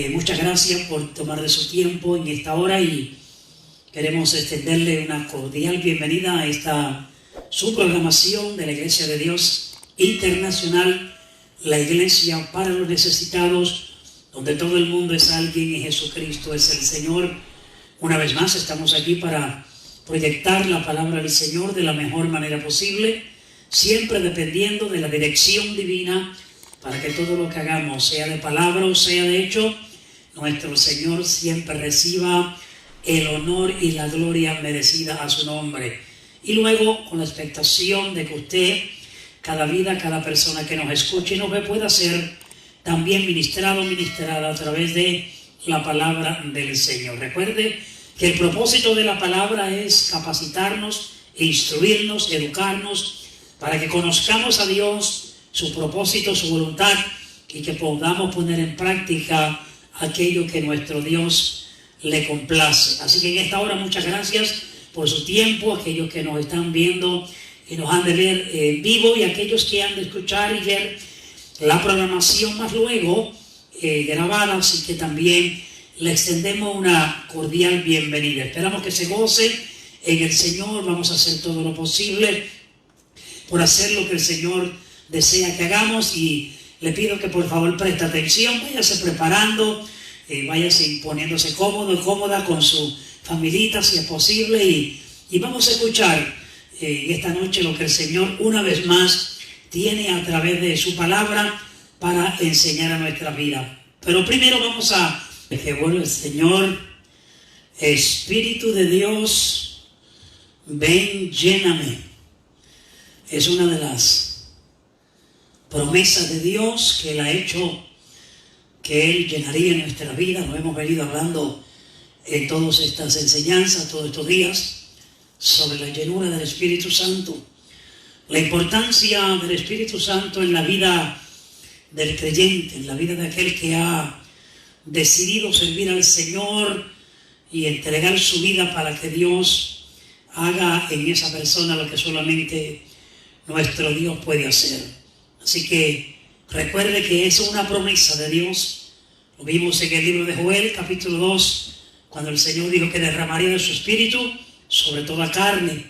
Muchas gracias por tomar de su tiempo en esta hora y queremos extenderle una cordial bienvenida a esta su programación de la Iglesia de Dios Internacional, la Iglesia para los necesitados, donde todo el mundo es alguien y Jesucristo es el Señor. Una vez más estamos aquí para proyectar la palabra del Señor de la mejor manera posible, siempre dependiendo de la dirección divina, para que todo lo que hagamos, sea de palabra o sea de hecho, nuestro Señor siempre reciba el honor y la gloria merecida a su nombre. Y luego, con la expectación de que usted, cada vida, cada persona que nos escuche y nos ve, pueda ser también ministrado o ministrada a través de la palabra del Señor. Recuerde que el propósito de la palabra es capacitarnos, instruirnos, educarnos, para que conozcamos a Dios, su propósito, su voluntad, y que podamos poner en práctica aquello que nuestro Dios le complace. Así que en esta hora muchas gracias por su tiempo, aquellos que nos están viendo y nos han de ver en vivo, y aquellos que han de escuchar y ver la programación más luego grabada, así que también le extendemos una cordial bienvenida. Esperamos que se goce en el Señor. Vamos a hacer todo lo posible por hacer lo que el Señor desea que hagamos, y le pido que por favor preste atención, váyase preparando, váyase poniéndose cómodo y cómoda con su familita si es posible, y vamos a escuchar esta noche lo que el Señor una vez más tiene a través de su palabra para enseñar a nuestra vida. Pero primero vamos a que bueno, el Señor, Espíritu de Dios, ven, lléname. Es una de las promesas de Dios que Él ha hecho, que Él llenaría nuestra vida. Lo hemos venido hablando en todas estas enseñanzas, todos estos días, sobre la llenura del Espíritu Santo, la importancia del Espíritu Santo en la vida del creyente, en la vida de aquel que ha decidido servir al Señor y entregar su vida para que Dios haga en esa persona lo que solamente nuestro Dios puede hacer. Así que recuerde que es una promesa de Dios. Lo vimos en el libro de Joel, capítulo 2, cuando el Señor dijo que derramaría de su Espíritu sobre toda carne.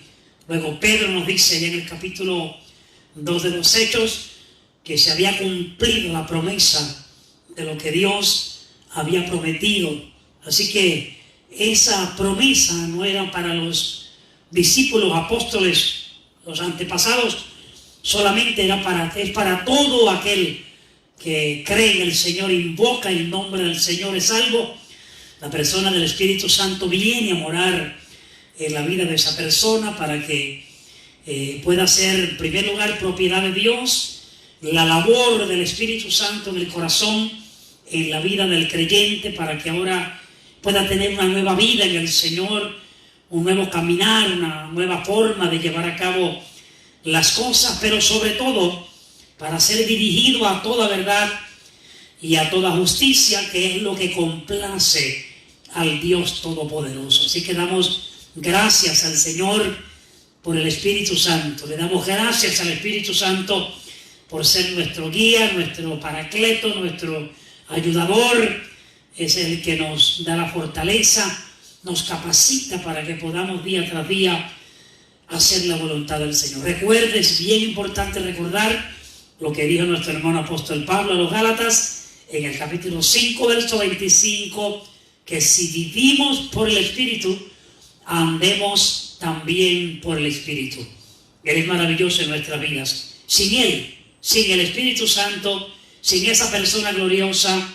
Luego Pedro nos dice allá en el capítulo 2 de los Hechos que se había cumplido la promesa de lo que Dios había prometido. Así que esa promesa no era para los discípulos, apóstoles, los antepasados, solamente es para todo aquel que cree en el Señor, invoca el nombre del Señor, es salvo. La persona del Espíritu Santo viene a morar en la vida de esa persona para que pueda ser en primer lugar propiedad de Dios, la labor del Espíritu Santo en el corazón, en la vida del creyente, para que ahora pueda tener una nueva vida en el Señor, un nuevo caminar, una nueva forma de llevar a cabo las cosas, pero sobre todo para ser dirigido a toda verdad y a toda justicia, que es lo que complace al Dios Todopoderoso. Así que damos gracias al Señor por el Espíritu Santo. Le damos gracias al Espíritu Santo por ser nuestro guía, nuestro paracleto, nuestro ayudador. Es el que nos da la fortaleza, nos capacita para que podamos día tras día hacer la voluntad del Señor. Recuerde, es bien importante recordar lo que dijo nuestro hermano apóstol Pablo a los Gálatas en el capítulo 5, verso 25, que si vivimos por el Espíritu, andemos también por el Espíritu. Él es maravilloso en nuestras vidas. Sin Él, sin el Espíritu Santo, sin esa persona gloriosa,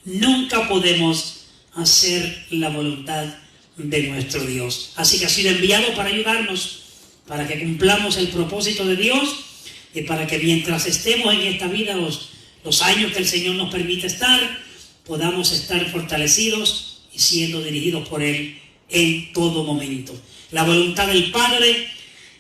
nunca podemos hacer la voluntad de nuestro Dios. Así que ha sido enviado para ayudarnos, para que cumplamos el propósito de Dios, y para que mientras estemos en esta vida, los años que el Señor nos permite estar, podamos estar fortalecidos y siendo dirigidos por Él en todo momento. La voluntad del Padre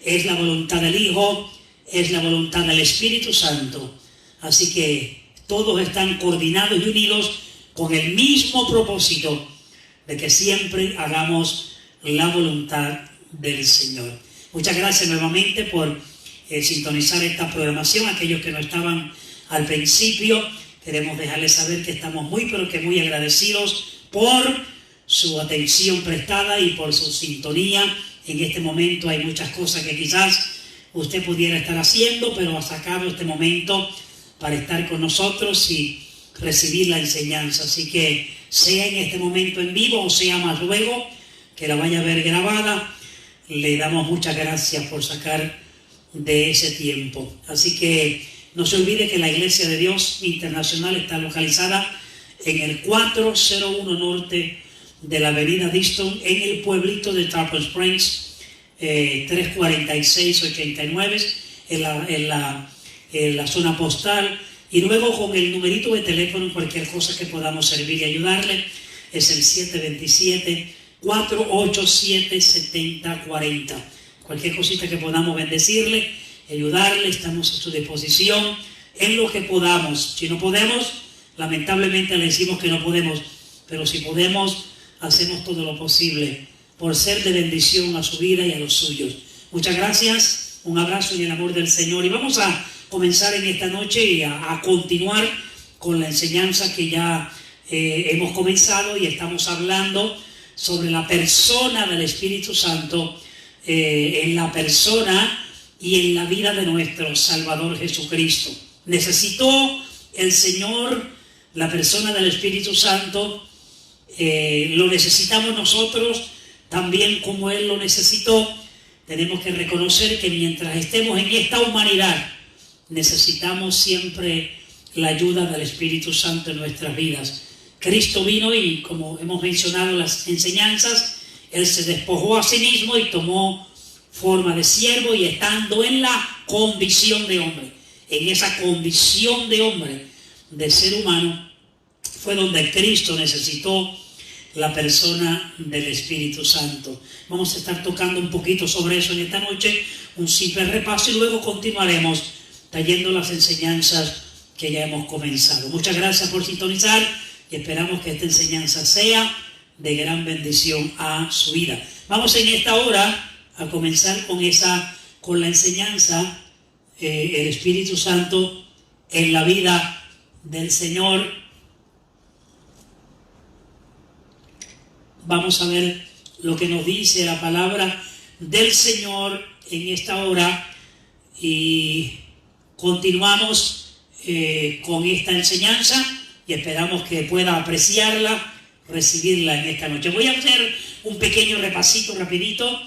es la voluntad del Hijo, es la voluntad del Espíritu Santo. Así que todos están coordinados y unidos con el mismo propósito de que siempre hagamos la voluntad del Señor. Muchas gracias nuevamente por sintonizar esta programación. Aquellos que no estaban al principio, Queremos dejarles saber que estamos muy, pero que muy agradecidos por su atención prestada y por su sintonía. En este momento hay muchas cosas que quizás usted pudiera estar haciendo, pero ha sacado este momento para estar con nosotros y recibir la enseñanza. Así que sea en este momento en vivo o sea más luego que la vaya a ver grabada, le damos muchas gracias por sacar de ese tiempo. Así que no se olvide que la Iglesia de Dios Internacional está localizada en el 401 norte de la avenida Dixon, en el pueblito de Tarpon Springs, 34689 en la zona postal. Y luego con el numerito de teléfono, cualquier cosa que podamos servir y ayudarle, es el 727-487-7040. Cualquier cosita que podamos bendecirle, ayudarle, estamos a su disposición en lo que podamos. Si no podemos, lamentablemente le decimos que no podemos, pero si podemos, hacemos todo lo posible por ser de bendición a su vida y a los suyos. Muchas gracias, un abrazo en el amor del Señor. Y vamos a comenzar en esta noche y a continuar con la enseñanza que ya hemos comenzado, y estamos hablando sobre la persona del Espíritu Santo, en la persona y en la vida de nuestro Salvador Jesucristo. Necesitó el Señor la persona del Espíritu Santo, lo necesitamos nosotros también como Él lo necesitó. Tenemos que reconocer que mientras estemos en esta humanidad, necesitamos siempre la ayuda del Espíritu Santo en nuestras vidas. Cristo vino y, como hemos mencionado en las enseñanzas, Él se despojó a sí mismo y tomó forma de siervo, y estando en la condición de hombre, en esa condición de hombre, de ser humano, fue donde Cristo necesitó la persona del Espíritu Santo. Vamos a estar tocando un poquito sobre eso en esta noche, un simple repaso, y luego continuaremos trayendo las enseñanzas que ya hemos comenzado. Muchas gracias por sintonizar y esperamos que esta enseñanza sea de gran bendición a su vida. Vamos en esta hora a comenzar con la enseñanza, el Espíritu Santo en la vida del Señor. Vamos a ver lo que nos dice la palabra del Señor en esta hora, y continuamos con esta enseñanza y esperamos que pueda apreciarla, recibirla en esta noche. Voy a hacer un pequeño repasito rapidito.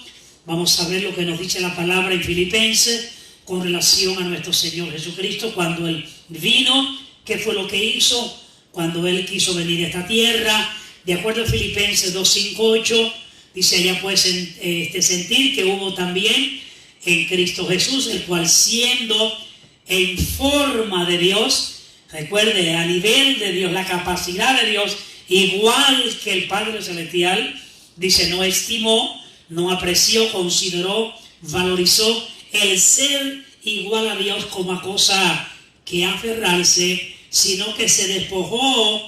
Vamos a ver lo que nos dice la palabra en Filipenses con relación a nuestro Señor Jesucristo. Cuando Él vino, ¿qué fue lo que hizo? Cuando Él quiso venir a esta tierra, de acuerdo a Filipenses 2:5-8, dice allá pues sentir que hubo también en Cristo Jesús, el cual siendo en forma de Dios, recuerde, a nivel de Dios, la capacidad de Dios, igual que el Padre Celestial, dice, no estimó, no apreció, consideró, valorizó el ser igual a Dios como a cosa que aferrarse, sino que se despojó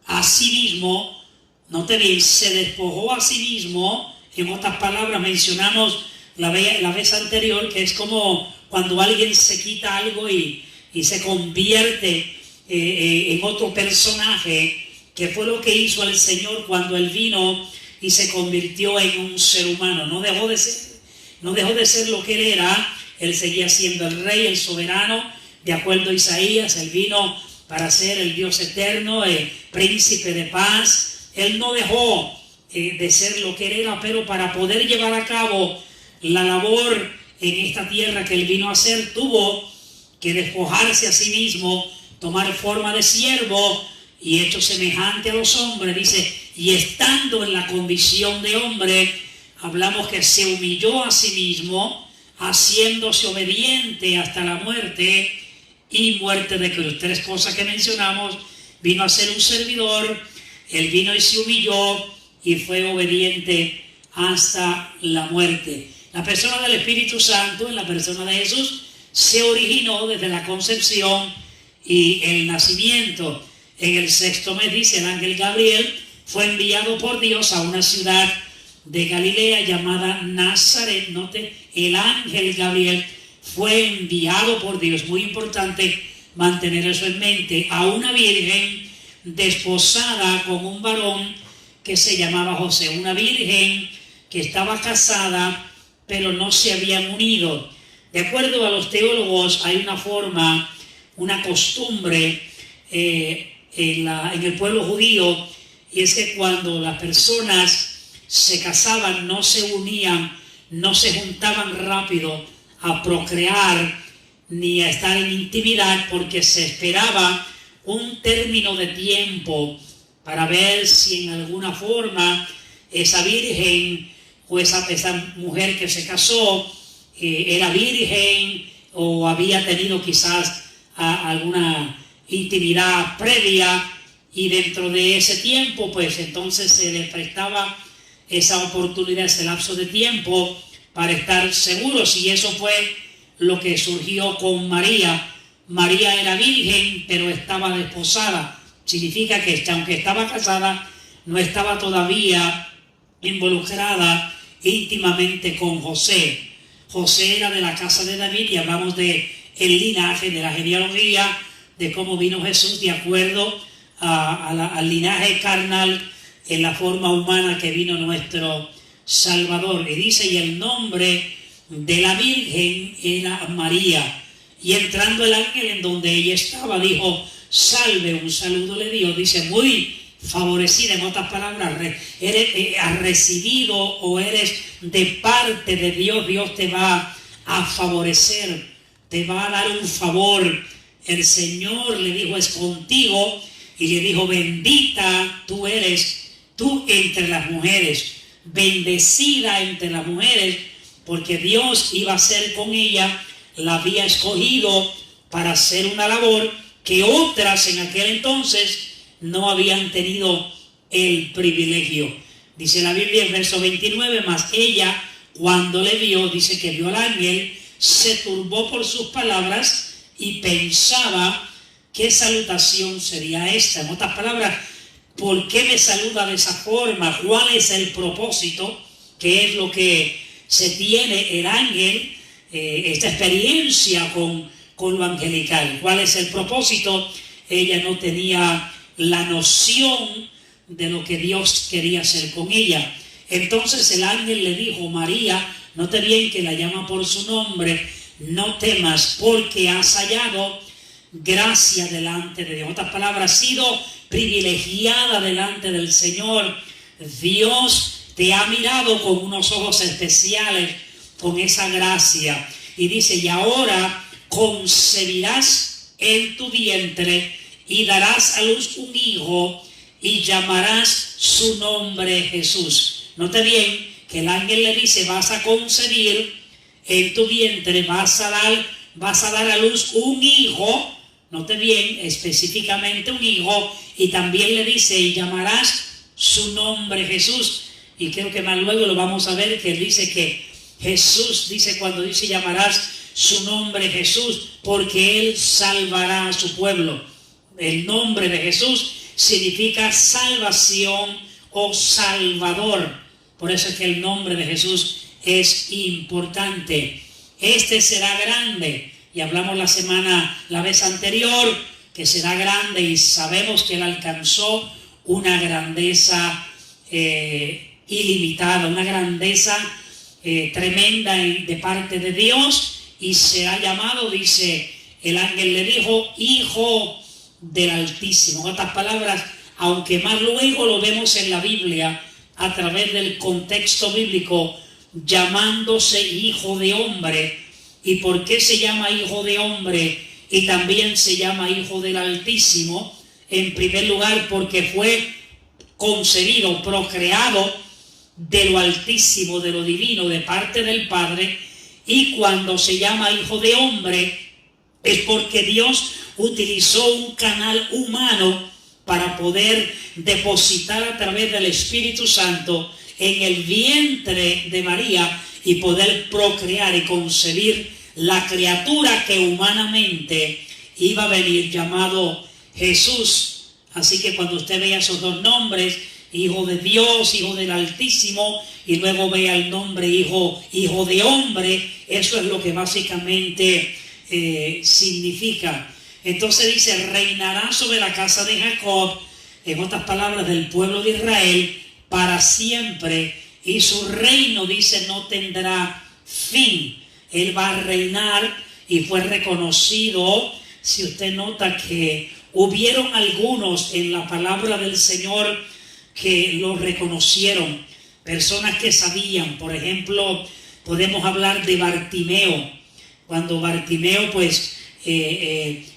a sí mismo. Note bien, se despojó a sí mismo. En otras palabras, mencionamos la vez anterior que es como cuando alguien se quita algo y se convierte en otro personaje, que fue lo que hizo el Señor cuando Él vino y se convirtió en un ser humano. No dejó de ser lo que Él era. Él seguía siendo el Rey, el soberano, de acuerdo a Isaías. Él vino para ser el Dios eterno, el príncipe de paz. Él no dejó de ser lo que Él era, pero para poder llevar a cabo la labor en esta tierra que Él vino a hacer, tuvo que despojarse a sí mismo, tomar forma de siervo y hecho semejante a los hombres. Dice, y estando en la condición de hombre, hablamos que se humilló a sí mismo, haciéndose obediente hasta la muerte y muerte de cruz. Tres cosas que mencionamos. Vino a ser un servidor, Él vino y se humilló y fue obediente hasta la muerte. La persona del Espíritu Santo, en la persona de Jesús, se originó desde la concepción y el nacimiento. En el 6º mes, dice, el ángel Gabriel fue enviado por Dios a una ciudad de Galilea llamada Nazaret. Note, el ángel Gabriel fue enviado por Dios. Muy importante mantener eso en mente, a una virgen desposada con un varón que se llamaba José, una virgen que estaba casada pero no se habían unido. De acuerdo a los teólogos, hay una forma, una costumbre en el pueblo judío, y es que cuando las personas se casaban, no se unían, no se juntaban rápido a procrear ni a estar en intimidad, porque se esperaba un término de tiempo para ver si en alguna forma esa virgen o esa mujer que se casó era virgen o había tenido quizás alguna intimidad previa, y dentro de ese tiempo pues entonces se le prestaba esa oportunidad, ese lapso de tiempo para estar seguros, y eso fue lo que surgió con María. María era virgen pero estaba desposada, significa que aunque estaba casada no estaba todavía involucrada íntimamente con José. José era de la casa de David, y hablamos de el linaje, de la genealogía, de cómo vino Jesús de acuerdo al linaje carnal en la forma humana que vino nuestro Salvador. Y dice, y el nombre de la Virgen era María. Y entrando el ángel en donde ella estaba, dijo, salve, un saludo le dio. Dice, muy favorecida, en otras palabras, has recibido o eres de parte de Dios. Dios te va a favorecer, te va a dar un favor. El Señor le dijo, es contigo, y le dijo, bendita tú eres, tú entre las mujeres, bendecida entre las mujeres, porque Dios iba a hacer con ella, la había escogido para hacer una labor que otras en aquel entonces no habían tenido el privilegio. Dice la Biblia en verso 29, mas ella cuando le vio, dice que vio al ángel, se turbó por sus palabras y pensaba qué salutación sería esta. En otras palabras, ¿por qué me saluda de esa forma? ¿Cuál es el propósito? ¿Qué es lo que se tiene el ángel? Esta experiencia con lo angelical. ¿Cuál es el propósito? Ella no tenía la noción de lo que Dios quería hacer con ella. Entonces el ángel le dijo, María, note bien que la llama por su nombre, no temas porque has hallado gracia delante de Dios. En otras palabras, has sido privilegiada delante del Señor. Dios te ha mirado con unos ojos especiales, con esa gracia. Y dice, y ahora concebirás en tu vientre y darás a luz un hijo y llamarás su nombre Jesús. Note bien que el ángel le dice, vas a concebir en tu vientre, vas a dar a luz un hijo. Note bien, específicamente un hijo, y también le dice, y llamarás su nombre Jesús. Y creo que más luego lo vamos a ver, que él dice que Jesús, dice cuando dice llamarás su nombre Jesús, porque él salvará a su pueblo. El nombre de Jesús significa salvación o salvador. Por eso es que el nombre de Jesús es importante. Este será grande, y hablamos la vez anterior, que será grande, y sabemos que él alcanzó una grandeza ilimitada, una grandeza tremenda de parte de Dios, y será llamado, dice, el ángel le dijo, Hijo del Altísimo. En otras palabras, aunque más luego lo vemos en la Biblia, a través del contexto bíblico, llamándose Hijo de Hombre. ¿Y por qué se llama Hijo de Hombre y también se llama Hijo del Altísimo? En primer lugar, porque fue concebido, procreado de lo altísimo, de lo divino, de parte del Padre. Y cuando se llama Hijo de Hombre es porque Dios utilizó un canal humano para poder depositar a través del Espíritu Santo en el vientre de María y poder procrear y concebir la criatura que humanamente iba a venir, llamado Jesús. Así que cuando usted vea esos dos nombres, Hijo de Dios, Hijo del Altísimo, y luego vea el nombre Hijo de Hombre, eso es lo que básicamente significa. Entonces dice, reinará sobre la casa de Jacob, en otras palabras, del pueblo de Israel, para siempre, y su reino, dice, no tendrá fin. Él va a reinar y fue reconocido. Si usted nota que hubieron algunos en la palabra del Señor que lo reconocieron, personas que sabían. Por ejemplo, podemos hablar de Bartimeo. Cuando Bartimeo pues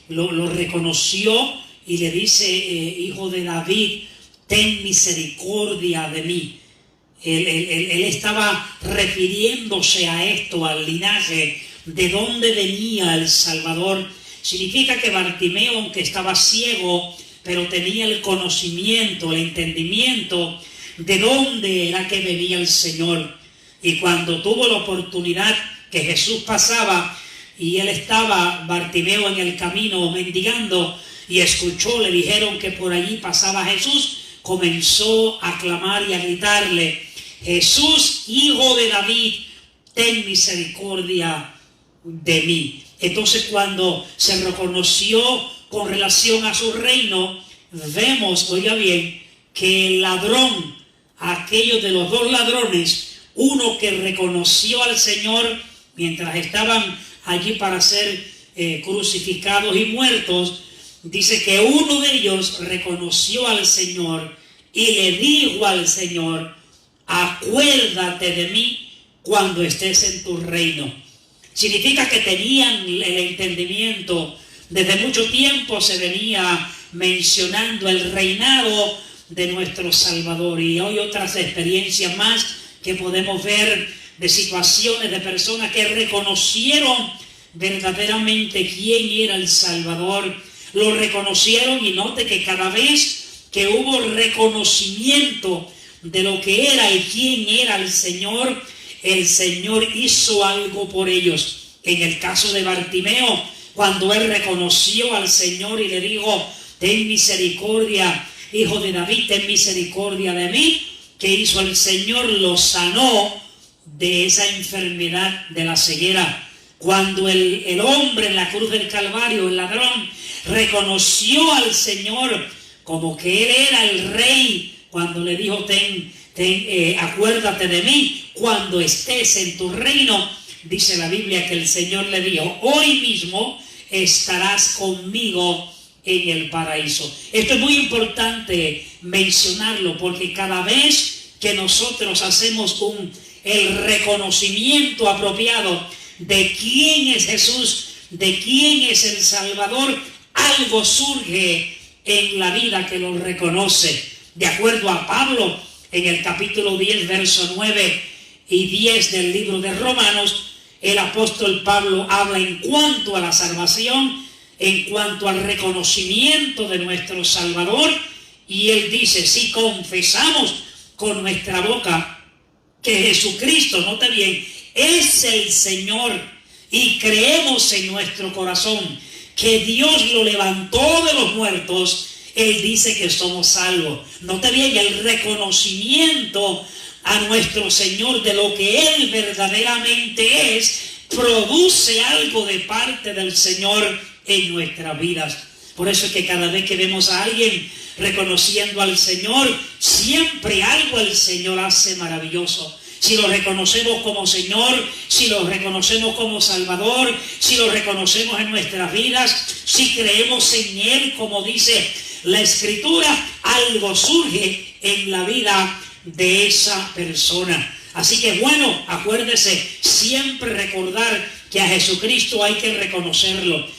lo reconoció y le dice, hijo de David, ten misericordia de mí. Él estaba refiriéndose a esto, al linaje, de dónde venía el Salvador. Significa que Bartimeo, aunque estaba ciego, pero tenía el conocimiento, el entendimiento de dónde era que venía el Señor. Y cuando tuvo la oportunidad que Jesús pasaba y él estaba, Bartimeo, en el camino mendigando, y escuchó, le dijeron que por allí pasaba Jesús, comenzó a clamar y a gritarle, Jesús, hijo de David, ten misericordia de mí. Entonces, cuando se reconoció con relación a su reino, vemos, oiga bien, que el ladrón, aquellos de los dos ladrones, uno que reconoció al Señor mientras estaban allí para ser crucificados y muertos, dice que uno de ellos reconoció al Señor y le dijo al Señor, acuérdate de mí cuando estés en tu reino. Significa que tenían el entendimiento. Desde mucho tiempo se venía mencionando el reinado de nuestro Salvador, y hoy otras experiencias más que podemos ver de situaciones de personas que reconocieron verdaderamente quién era el Salvador. Lo reconocieron, y note que cada vez que hubo reconocimiento de lo que era y quién era el Señor hizo algo por ellos. En el caso de Bartimeo, cuando él reconoció al Señor y le dijo, ten misericordia, hijo de David, ten misericordia de mí, ¿qué hizo el Señor? Lo sanó de esa enfermedad de la ceguera. Cuando el hombre en la cruz del Calvario, el ladrón, reconoció al Señor como que él era el rey, cuando le dijo, acuérdate de mí cuando estés en tu reino, dice la Biblia que el Señor le dijo, hoy mismo estarás conmigo en el paraíso. Esto es muy importante mencionarlo, porque cada vez que nosotros hacemos el reconocimiento apropiado de quién es Jesús, de quién es el Salvador, algo surge en la vida que lo reconoce. De acuerdo a Pablo, en el capítulo 10, verso 9 y 10 del libro de Romanos, el apóstol Pablo habla en cuanto a la salvación, en cuanto al reconocimiento de nuestro Salvador, y él dice, si confesamos con nuestra boca que Jesucristo, note bien, es el Señor, y creemos en nuestro corazón que Dios lo levantó de los muertos, él dice que somos salvos. Note bien, el reconocimiento a nuestro Señor de lo que Él verdaderamente es, produce algo de parte del Señor en nuestras vidas. Por eso es que cada vez que vemos a alguien reconociendo al Señor, siempre algo el Señor hace maravilloso. Si lo reconocemos como Señor, si lo reconocemos como Salvador, si lo reconocemos en nuestras vidas, si creemos en Él, como dice la Escritura, algo surge en la vida de esa persona. Así que bueno, acuérdese, siempre recordar que a Jesucristo hay que reconocerlo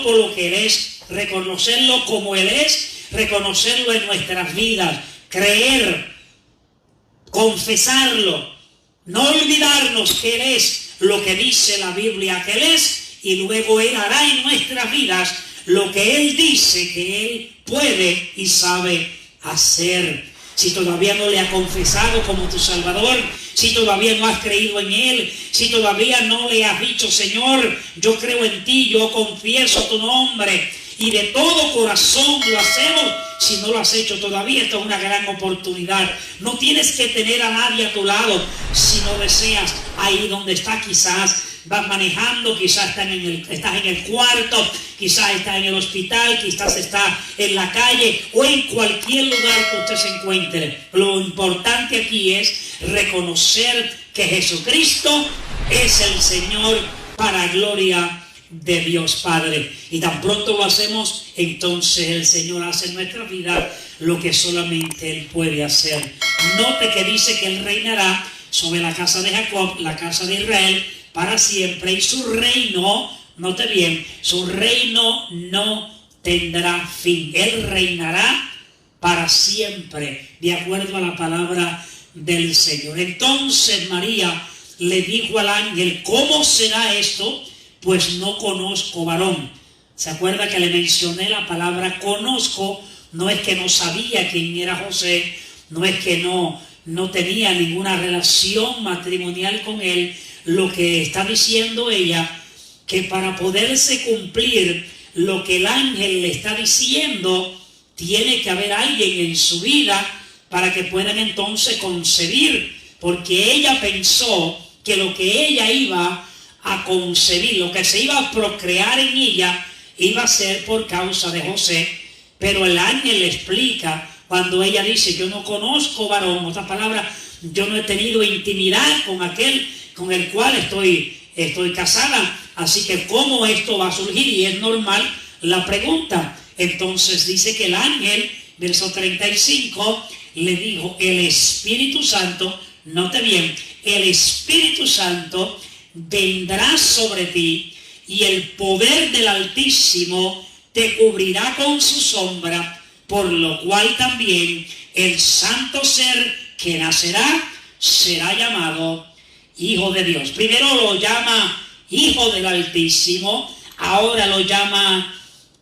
por lo que Él es, reconocerlo como Él es, reconocerlo en nuestras vidas, creer, confesarlo, no olvidarnos que Él es lo que dice la Biblia que Él es, y luego Él hará en nuestras vidas lo que Él dice que Él puede y sabe hacer. Si todavía no le has confesado como tu Salvador, si todavía no has creído en Él, si todavía no le has dicho, Señor, yo creo en ti, yo confieso tu nombre, y de todo corazón lo hacemos. Si no lo has hecho todavía, esta es una gran oportunidad. No tienes que tener a nadie a tu lado. Si no deseas, ahí donde está, quizás vas manejando, quizás estás en el cuarto, quizás estás en el hospital, quizás estás en la calle o en cualquier lugar que usted se encuentre. Lo importante aquí es reconocer que Jesucristo es el Señor para gloria de Dios Padre. Y tan pronto lo hacemos, entonces el Señor hace en nuestra vida lo que solamente Él puede hacer. Note que dice que Él reinará sobre la casa de Jacob, la casa de Israel, para siempre, y su reino, note bien, su reino no tendrá fin. Él reinará para siempre, de acuerdo a la palabra del Señor. Entonces María le dijo al ángel: ¿cómo será esto? Pues no conozco varón. ¿Se acuerda que le mencioné la palabra conozco? No es que no sabía quién era José, no es que no tenía ninguna relación matrimonial con él. Lo que está diciendo ella, que para poderse cumplir lo que el ángel le está diciendo, tiene que haber alguien en su vida para que puedan entonces concebir, porque ella pensó que lo que ella iba a concebir, lo que se iba a procrear en ella, iba a ser por causa de José. Pero el ángel le explica, cuando ella dice: yo no conozco varón, otra palabra, yo no he tenido intimidad con aquel con el cual estoy casada, así que ¿cómo esto va a surgir? Y es normal la pregunta. Entonces dice que el ángel, verso 35, le dijo: el Espíritu Santo, note bien, el Espíritu Santo vendrá sobre ti y el poder del Altísimo te cubrirá con su sombra, por lo cual también el santo ser que nacerá será llamado Hijo de Dios. Primero lo llama Hijo del Altísimo, ahora lo llama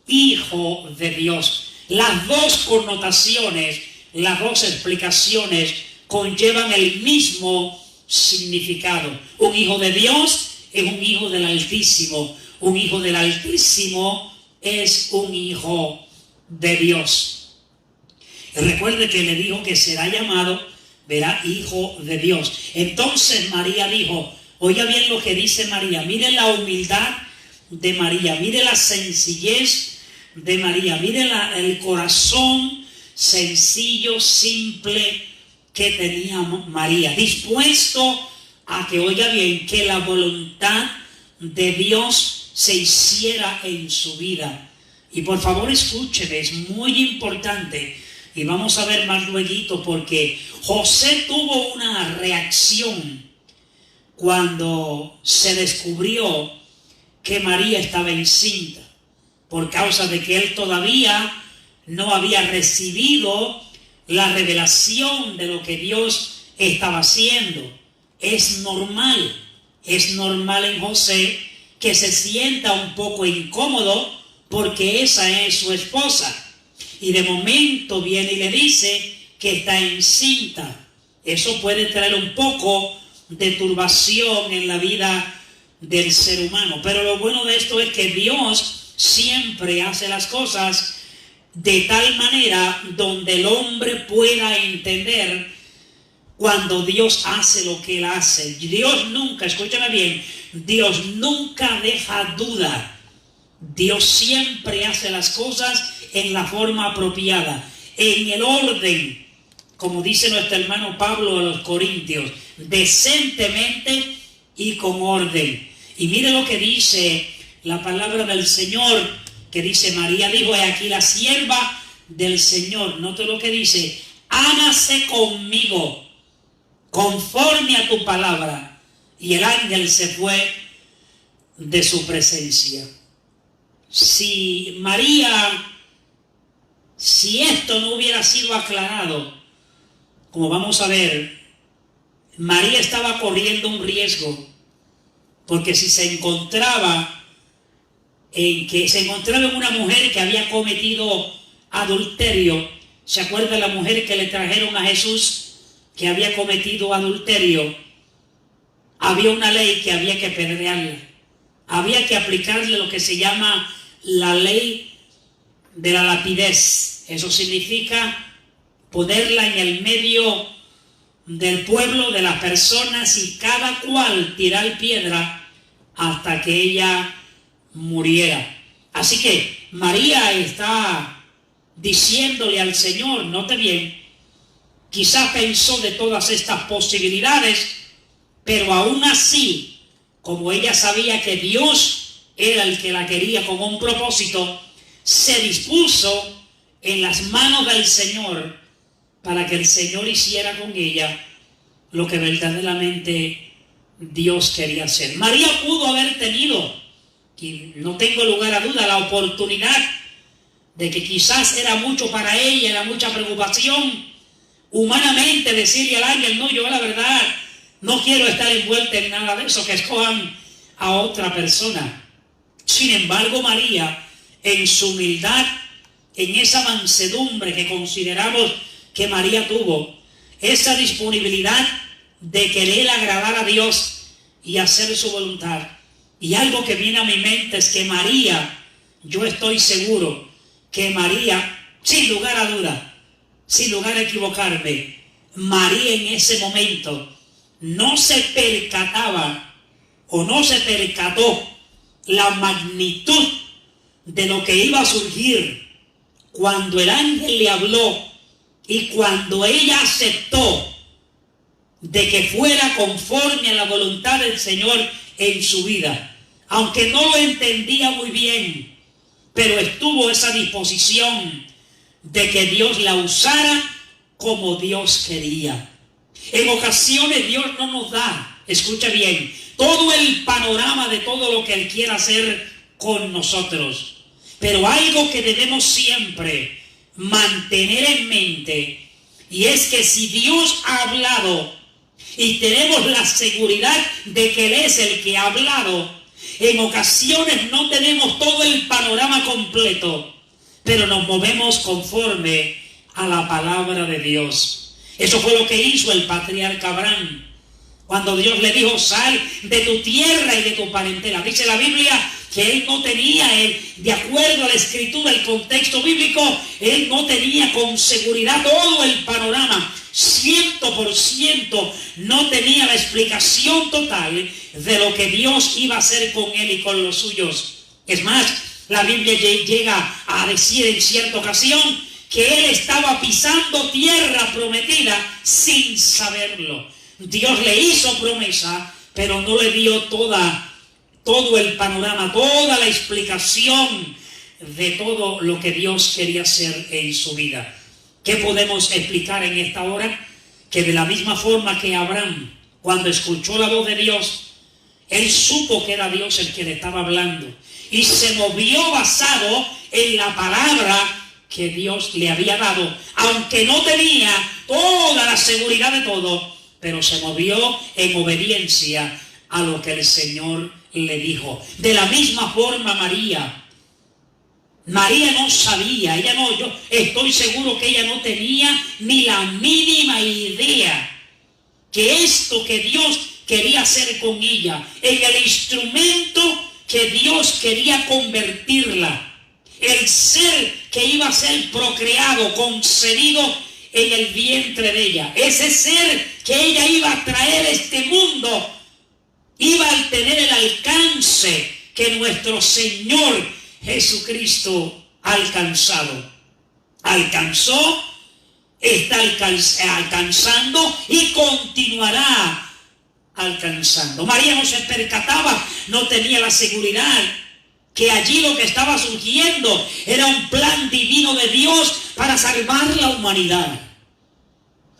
Hijo de Dios. Las dos connotaciones, las dos explicaciones conllevan el mismo significado. Un hijo de Dios es un hijo del Altísimo. Un hijo del Altísimo es un hijo de Dios. Recuerde que le dijo que será llamado, verá, Hijo de Dios. Entonces María dijo, oiga bien lo que dice María, mire la humildad de María, mire la sencillez de María, mire el corazón sencillo, simple que tenía María, dispuesto a que, oiga bien, que la voluntad de Dios se hiciera en su vida. Y por favor escúcheme, es muy importante, y vamos a ver más luego, porque José tuvo una reacción cuando se descubrió que María estaba encinta, por causa de que él todavía no había recibido la revelación de lo que Dios estaba haciendo. Es normal en José que se sienta un poco incómodo porque esa es su esposa. Y de momento viene y le dice que está encinta. Eso puede traer un poco de turbación en la vida del ser humano. Pero lo bueno de esto es que Dios siempre hace las cosas de tal manera donde el hombre pueda entender cuando Dios hace lo que Él hace. Dios nunca, escúchame bien, Dios nunca deja duda. Dios siempre hace las cosas en la forma apropiada, en el orden, como dice nuestro hermano Pablo a los Corintios, decentemente y con orden. Y mire lo que dice la palabra del Señor, que dice: María dijo, he aquí la sierva del Señor. Note lo que dice: hágase conmigo conforme a tu palabra. Y el ángel se fue de su presencia. Si esto no hubiera sido aclarado, como vamos a ver, María estaba corriendo un riesgo, porque si se encontraba en una mujer que había cometido adulterio, ¿se acuerda de la mujer que le trajeron a Jesús que había cometido adulterio? Había una ley que había que apedrearla, había que aplicarle lo que se llama la ley de la lapidez. Eso significa ponerla en el medio del pueblo, de las personas, y cada cual tirar piedra hasta que ella muriera. Así que María está diciéndole al Señor, note bien, quizás pensó de todas estas posibilidades, pero aún así, como ella sabía que Dios era el que la quería con un propósito, se dispuso en las manos del Señor para que el Señor hiciera con ella lo que verdaderamente Dios quería hacer. María pudo haber tenido, y no tengo lugar a duda, la oportunidad de que quizás era mucho para ella, era mucha preocupación, humanamente decirle al ángel, no, yo la verdad no quiero estar envuelta en nada de eso, que escojan a otra persona. Sin embargo, María, en su humildad, en esa mansedumbre que consideramos que María tuvo, esa disponibilidad de querer agradar a Dios y hacer su voluntad. Y algo que viene a mi mente es que María, yo estoy seguro que María, sin lugar a duda, sin lugar a equivocarme, María en ese momento no se percataba o no se percató la magnitud de lo que iba a surgir cuando el ángel le habló y cuando ella aceptó de que fuera conforme a la voluntad del Señor en su vida. Aunque no lo entendía muy bien, pero estuvo esa disposición de que Dios la usara como Dios quería. En ocasiones Dios no nos da, escucha bien, todo el panorama de todo lo que Él quiere hacer con nosotros. Pero algo que debemos siempre mantener en mente, y es que si Dios ha hablado y tenemos la seguridad de que Él es el que ha hablado, en ocasiones no tenemos todo el panorama completo, pero nos movemos conforme a la palabra de Dios. Eso fue lo que hizo el patriarca Abraham. Cuando Dios le dijo, sal de tu tierra y de tu parentela. Dice la Biblia que él no tenía, de acuerdo a la escritura, el contexto bíblico, él no tenía con seguridad todo el panorama. 100% no tenía la explicación total de lo que Dios iba a hacer con él y con los suyos. Es más, la Biblia llega a decir en cierta ocasión que él estaba pisando tierra prometida sin saberlo. Dios le hizo promesa, pero no le dio todo el panorama, toda la explicación de todo lo que Dios quería hacer en su vida. ¿Qué podemos explicar en esta hora? Que de la misma forma que Abraham, cuando escuchó la voz de Dios, él supo que era Dios el que le estaba hablando y se movió basado en la palabra que Dios le había dado, aunque no tenía toda la seguridad de todo, pero se movió en obediencia a lo que el Señor le dijo. De la misma forma María no sabía, yo estoy seguro que ella no tenía ni la mínima idea que esto que Dios quería hacer con ella, en el instrumento que Dios quería convertirla, el ser que iba a ser procreado, concebido en el vientre de ella, ese ser que ella iba a traer a este mundo, iba a tener el alcance que nuestro Señor Jesucristo ha alcanzado. Alcanzó, está alcanzando y continuará alcanzando. María no se percataba, no tenía la seguridad que allí lo que estaba surgiendo era un plan divino de Dios para salvar la humanidad.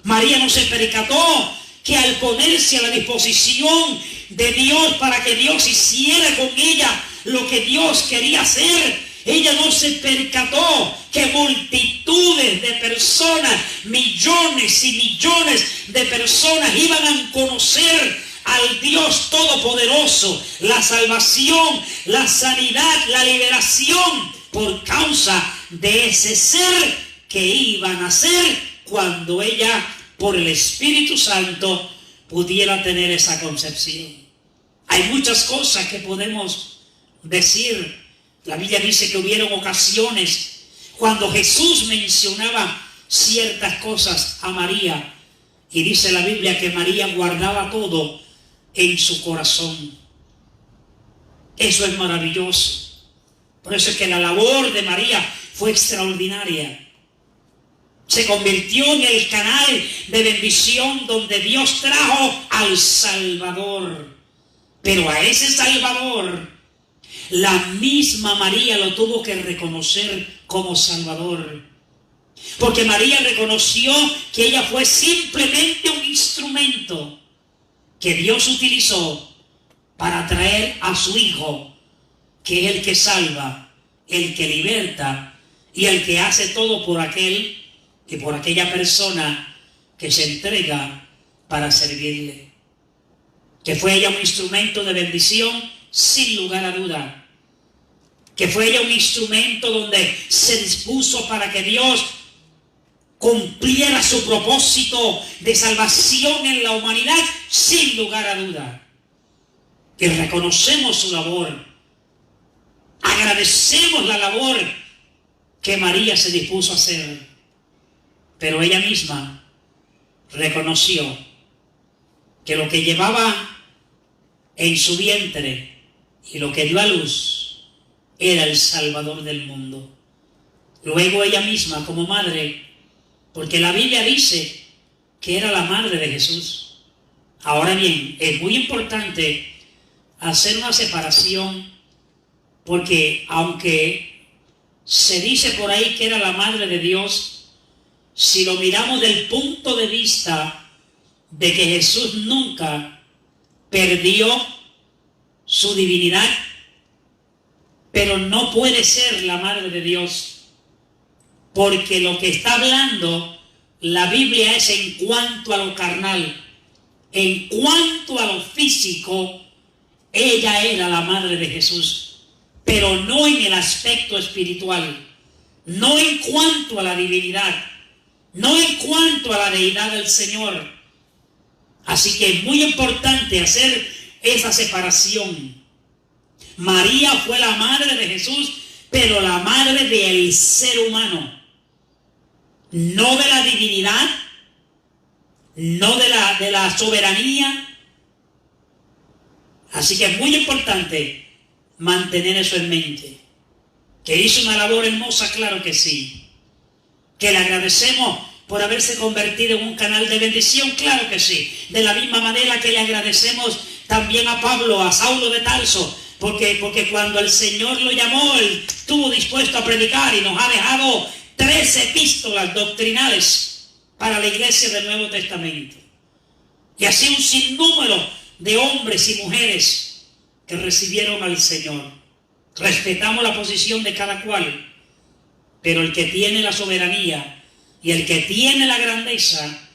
María no se percató que al ponerse a la disposición de Dios para que Dios hiciera con ella lo que Dios quería hacer, ella no se percató que multitudes de personas, millones y millones de personas iban a conocer al Dios Todopoderoso, la salvación, la sanidad, la liberación por causa de ese ser que iba a nacer cuando ella, por el Espíritu Santo, pudiera tener esa concepción. Hay muchas cosas que podemos decir. La Biblia dice que hubieron ocasiones cuando Jesús mencionaba ciertas cosas a María, y dice la Biblia que María guardaba todo en su corazón. Eso es maravilloso. Por eso es que la labor de María fue extraordinaria. Se convirtió en el canal de bendición donde Dios trajo al Salvador. Pero a ese Salvador, la misma María lo tuvo que reconocer como Salvador. Porque María reconoció que ella fue simplemente un instrumento que Dios utilizó para traer a su Hijo, que es el que salva, el que liberta y el que hace todo por aquel y por aquella persona que se entrega para servirle. Que fue ella un instrumento de bendición sin lugar a duda. Que fue ella un instrumento donde se dispuso para que Dios cumpliera su propósito de salvación en la humanidad sin lugar a duda. Que reconocemos su labor. Agradecemos la labor que María se dispuso a hacer. Pero ella misma reconoció que lo que llevaba en su vientre y lo que dio a luz era el Salvador del mundo. Luego ella misma como madre, porque la Biblia dice que era la madre de Jesús. Ahora bien, es muy importante hacer una separación, porque aunque se dice por ahí que era la madre de Dios, si lo miramos del punto de vista de que Jesús nunca perdió su divinidad, pero no puede ser la madre de Dios, porque lo que está hablando la Biblia es en cuanto a lo carnal, en cuanto a lo físico. Ella era la madre de Jesús, pero no en el aspecto espiritual, no en cuanto a la divinidad, no en cuanto a la deidad del Señor. Así que es muy importante hacer esa separación. María fue la madre de Jesús, pero la madre del ser humano, no de la divinidad, no de la soberanía. Así que es muy importante mantener eso en mente. Que hizo una labor hermosa, claro que sí. Que le agradecemos por haberse convertido en un canal de bendición, claro que sí. De la misma manera que le agradecemos también a Pablo, a Saulo de Tarso, porque cuando el Señor lo llamó, él estuvo dispuesto a predicar y nos ha dejado 3 epístolas doctrinales para la iglesia del Nuevo Testamento. Y así un sinnúmero de hombres y mujeres que recibieron al Señor. Respetamos la posición de cada cual, pero el que tiene la soberanía y el que tiene la grandeza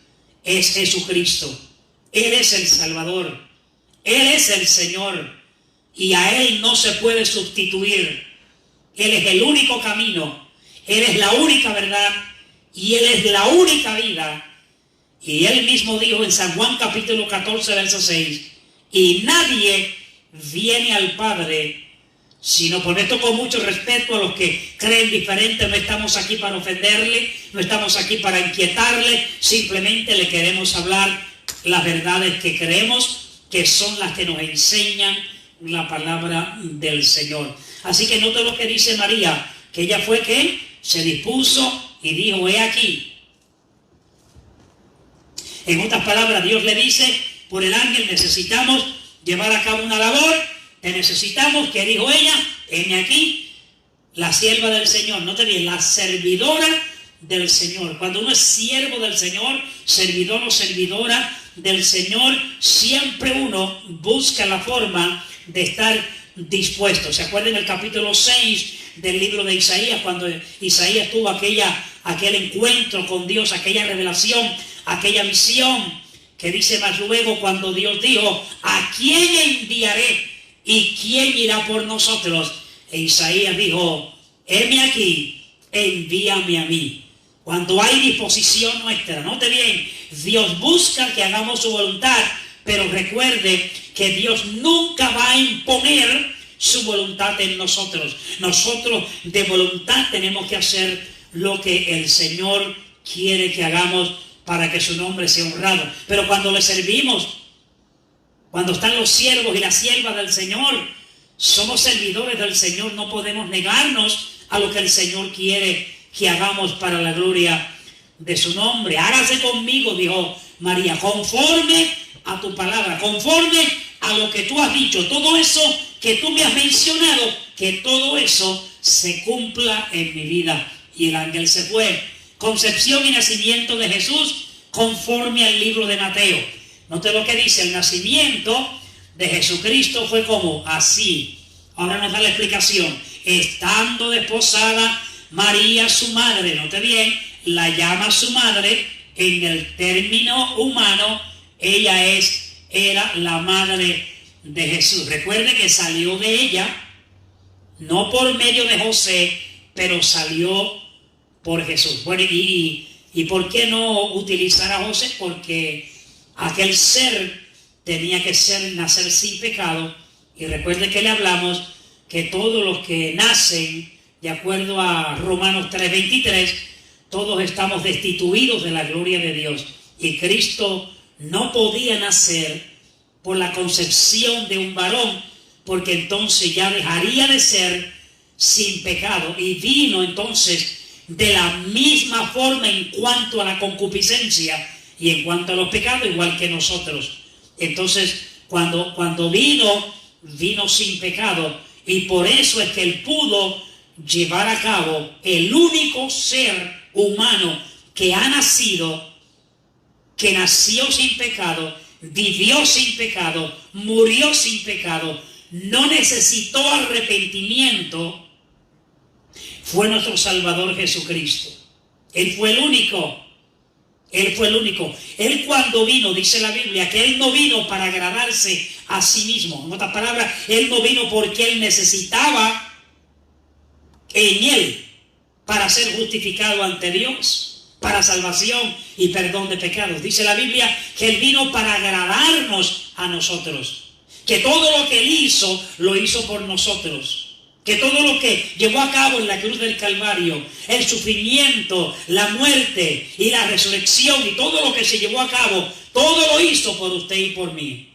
es Jesucristo. Él es el Salvador, Él es el Señor, y a Él no se puede sustituir. Él es el único camino, Él es la única verdad y Él es la única vida. Y Él mismo dijo en San Juan capítulo 14, verso 6, y nadie viene al Padre sino por esto, con mucho respeto a los que creen diferente. No estamos aquí para ofenderle, no estamos aquí para inquietarle, simplemente le queremos hablar las verdades que creemos, que son las que nos enseñan la palabra del Señor. Así que note lo que dice María, que ella fue que se dispuso y dijo, he aquí. En otras palabras, Dios le dice por el ángel, necesitamos llevar a cabo una labor, te necesitamos, que dijo ella, heme aquí, la sierva del Señor. Note bien, la servidora del Señor. Cuando uno es siervo del Señor, servidor o servidora del Señor, siempre uno busca la forma de estar dispuesto. ¿Se acuerdan el capítulo 6 del libro de Isaías? Cuando Isaías tuvo aquel encuentro con Dios, aquella revelación, aquella visión, que dice más luego cuando Dios dijo, ¿a quién enviaré y quién irá por nosotros? E Isaías dijo, heme aquí, envíame a mí. Cuando hay disposición nuestra, note bien, Dios busca que hagamos su voluntad, pero recuerde que Dios nunca va a imponer su voluntad en nosotros. Nosotros de voluntad tenemos que hacer lo que el Señor quiere que hagamos para que su nombre sea honrado. Pero cuando le servimos, cuando están los siervos y las siervas del Señor, Somos servidores del Señor, no podemos negarnos a lo que el Señor quiere que hagamos para la gloria de su nombre. Hágase conmigo, dijo María, conforme a tu palabra, conforme a lo que tú has dicho. Todo eso que tú me has mencionado, que todo eso se cumpla en mi vida. Y el ángel se fue. Concepción y nacimiento de Jesús conforme al libro de Mateo. Note lo que dice, el nacimiento de Jesucristo fue como así. Ahora nos da la explicación. Estando desposada María su madre, note bien, la llama su madre. En el término humano, ella era la madre de Jesús. Recuerde que salió de ella, no por medio de José, pero salió por Jesús. Bueno, ¿y por qué no utilizar a José? Porque aquel ser tenía que nacer sin pecado. Y recuerde que le hablamos que todos los que nacen, de acuerdo a Romanos 3:23, todos estamos destituidos de la gloria de Dios. Y Cristo no podía nacer por la concepción de un varón, porque entonces ya dejaría de ser sin pecado. Y vino entonces de la misma forma en cuanto a la concupiscencia y en cuanto a los pecados, igual que nosotros. Entonces, cuando vino sin pecado, y por eso es que él pudo llevar a cabo el único ser humano que ha nacido, que nació sin pecado, vivió sin pecado, murió sin pecado, no necesitó arrepentimiento, fue nuestro Salvador Jesucristo. Él fue el único. Él fue el único. Él cuando vino, dice la Biblia, que él no vino para agradarse a sí mismo. En otras palabras, él no vino porque él necesitaba en él para ser justificado ante Dios, para salvación y perdón de pecados. Dice la Biblia que él vino para agradarnos a nosotros, que todo lo que él hizo, lo hizo por nosotros. Que todo lo que llevó a cabo en la cruz del Calvario, el sufrimiento, la muerte y la resurrección y todo lo que se llevó a cabo, todo lo hizo por usted y por mí.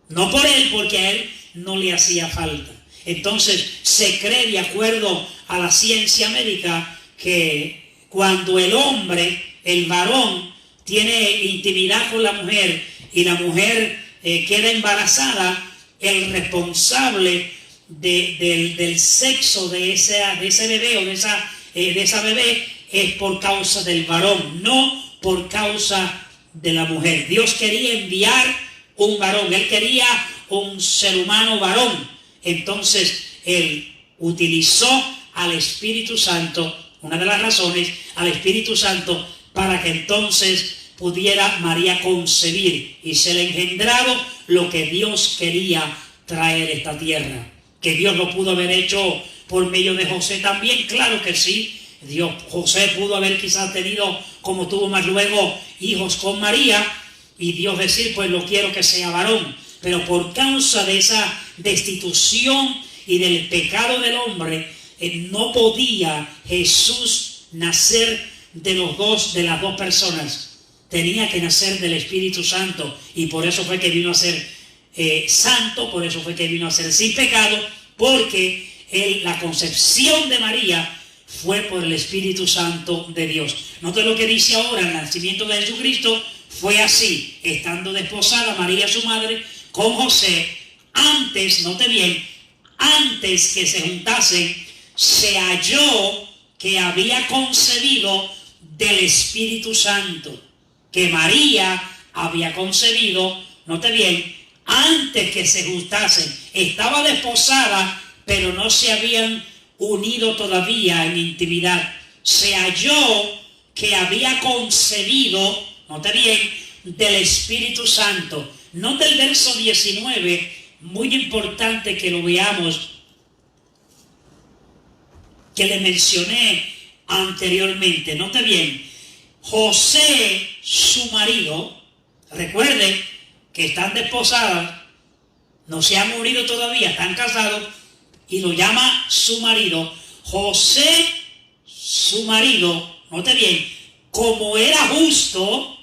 No por él, porque a él no le hacía falta. Entonces se cree, de acuerdo a la ciencia médica, que cuando el hombre, el varón, tiene intimidad con la mujer y la mujer queda embarazada, el responsable del sexo de ese bebé o de esa bebé es por causa del varón, no por causa de la mujer. Dios quería enviar un varón, él quería un ser humano varón. Entonces él utilizó al Espíritu Santo, una de las razones, al Espíritu Santo, para que entonces pudiera María concebir y ser engendrado lo que Dios quería traer a esta tierra. Que Dios lo pudo haber hecho por medio de José también, claro que sí. José pudo haber quizás tenido, como tuvo más luego, hijos con María, y Dios decir, pues lo quiero que sea varón. Pero por causa de esa destitución y del pecado del hombre, no podía Jesús nacer de las dos personas. Tenía que nacer del Espíritu Santo, y por eso fue que vino a ser santo, por eso fue que vino a ser sin pecado, porque la concepción de María fue por el Espíritu Santo de Dios. Note lo que dice ahora, el nacimiento de Jesucristo fue así, estando desposada María su madre con José, antes, note bien, antes que se juntasen, se halló que había concebido del Espíritu Santo, que María había concebido, note bien, antes que se juntasen. Estaba desposada, pero no se habían unido todavía en intimidad. Se halló que había concebido, note bien, del Espíritu Santo. Note el verso 19, muy importante que lo veamos, que le mencioné anteriormente. Note bien, José, su marido, recuerde que están desposadas, no se han unido todavía, están casados, y lo llama su marido. José, su marido, note bien, como era justo,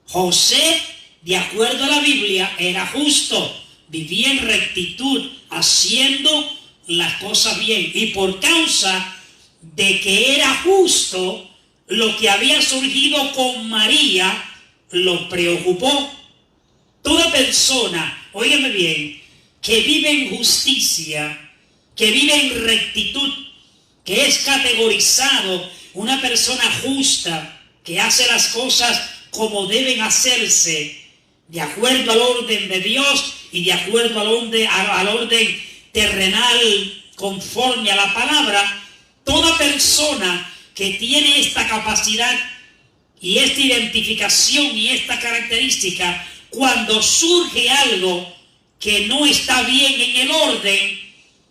José, de acuerdo a la Biblia, era justo. vivía en rectitud, haciendo las cosas bien. Y por causa de que era justo, lo que había surgido con María lo preocupó. Toda persona, óigame bien, que vive en justicia, que vive en rectitud, que es categorizado una persona justa, que hace las cosas como deben hacerse, de acuerdo al orden de Dios y de acuerdo al orden terrenal, conforme a la palabra. Toda persona que tiene esta capacidad y esta identificación y esta característica, cuando surge algo que no está bien en el orden,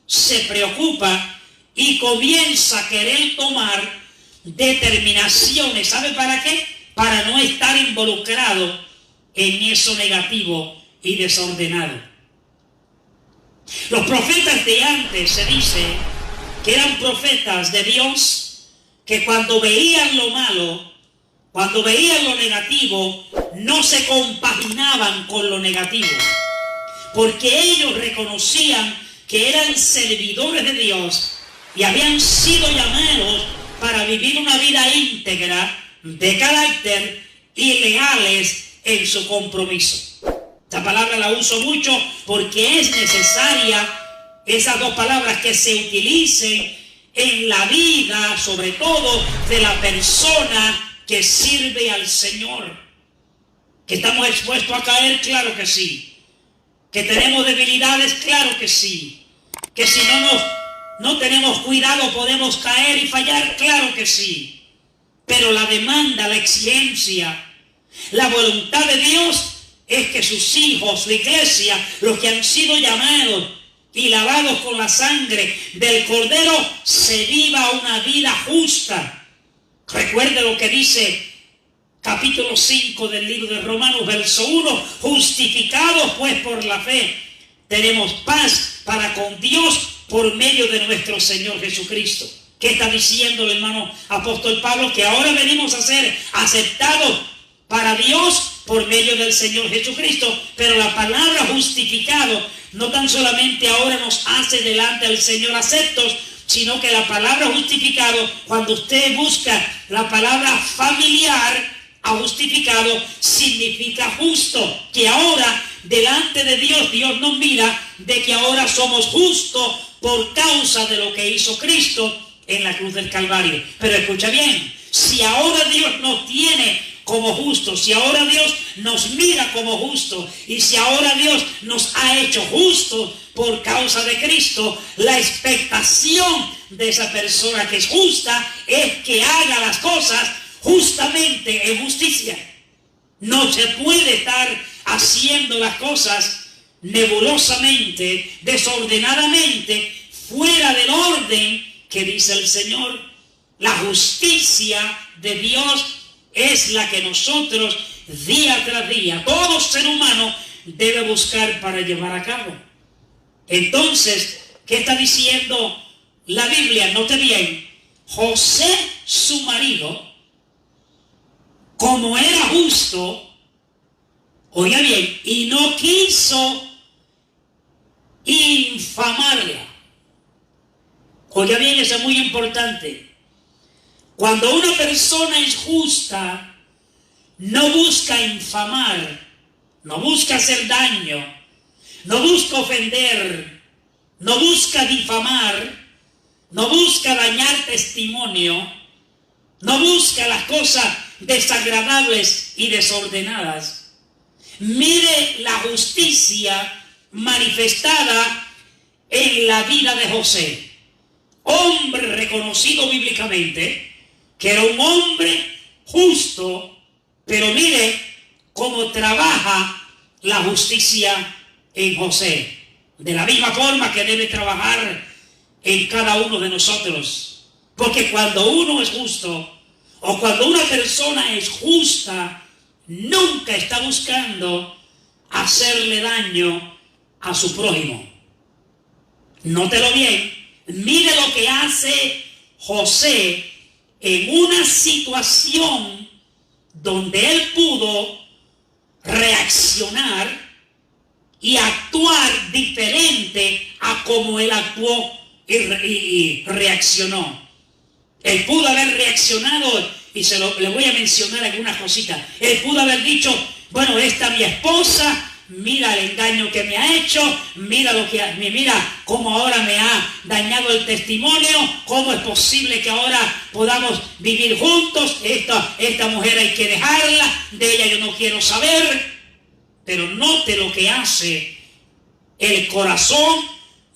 se preocupa y comienza a querer tomar determinaciones. ¿Sabe para qué? Para no estar involucrado en eso negativo y desordenado. Los profetas de antes, se dice que eran profetas de Dios, que cuando veían lo malo, cuando veían lo negativo, no se compaginaban con lo negativo, porque ellos reconocían que eran servidores de Dios y habían sido llamados para vivir una vida íntegra, de carácter y leales en su compromiso. Esta palabra la uso mucho porque es necesaria esas dos palabras que se utilicen en la vida, sobre todo de la persona que sirve al Señor. ¿Que estamos expuestos a caer? Claro que sí. ¿Que tenemos debilidades? Claro que sí. ¿Que si no tenemos cuidado podemos caer y fallar? Claro que sí. Pero la demanda, la exigencia, la voluntad de Dios es que sus hijos, la iglesia, los que han sido llamados y lavados con la sangre del Cordero, se viva una vida justa. Recuerde lo que dice capítulo 5 del libro de Romanos, verso 1, justificados pues por la fe, tenemos paz para con Dios por medio de nuestro Señor Jesucristo. ¿Qué está diciendo el hermano apóstol Pablo? Que ahora venimos a ser aceptados para Dios por medio del Señor Jesucristo. Pero la palabra justificado no tan solamente ahora nos hace delante del Señor aceptos, sino que la palabra justificado, cuando usted busca la palabra familiar a justificado, significa justo, que ahora delante de Dios, Dios nos mira de que ahora somos justos por causa de lo que hizo Cristo en la cruz del Calvario. Pero escucha bien, si ahora Dios nos tiene como justos, si ahora Dios nos mira como justos y si ahora Dios nos ha hecho justos por causa de Cristo, la expectación de esa persona que es justa es que haga las cosas justamente en justicia. No se puede estar haciendo las cosas nebulosamente, desordenadamente, fuera del orden que dice el Señor. La justicia de Dios es la que nosotros día tras día, todo ser humano debe buscar para llevar a cabo. Entonces, ¿qué está diciendo la Biblia? Note bien, José, su marido, como era justo, oiga bien, y no quiso infamarla. Oiga bien, eso es muy importante. Cuando una persona es justa, no busca infamar, no busca hacer daño, no busca ofender, no busca difamar, no busca dañar testimonio, no busca las cosas desagradables y desordenadas. Mire la justicia manifestada en la vida de José, hombre reconocido bíblicamente, que era un hombre justo, pero mire cómo trabaja la justicia en José, de la misma forma que debe trabajar en cada uno de nosotros. Porque cuando uno es justo, o cuando una persona es justa, nunca está buscando hacerle daño a su prójimo. Nótelo bien, mire lo que hace José en una situación donde él pudo reaccionar y actuar diferente a como él actuó y reaccionó. Él pudo haber reaccionado, y le voy a mencionar algunas cositas. Él pudo haber dicho, bueno, esta es mi esposa, mira el engaño que me ha hecho, mira cómo ahora me ha dañado el testimonio, cómo es posible que ahora podamos vivir juntos, esta mujer hay que dejarla, de ella yo no quiero saber. Pero note lo que hace el corazón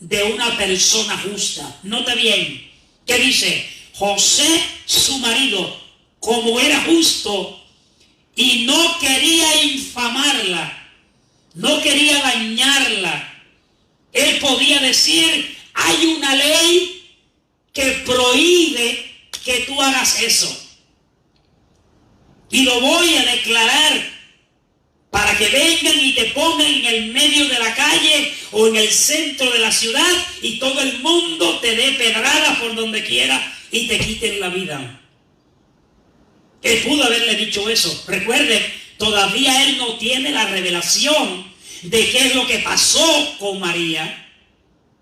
de una persona justa. Note bien, ¿qué dice? José, su marido, como era justo y no quería infamarla, no quería dañarla, él podía decir, hay una ley que prohíbe que tú hagas eso. Y lo voy a declarar para que vengan y te pongan en el medio de la calle o en el centro de la ciudad y todo el mundo te dé pedradas por donde quiera y te quiten la vida. Él pudo haberle dicho eso. Recuerden, todavía él no tiene la revelación de qué es lo que pasó con María.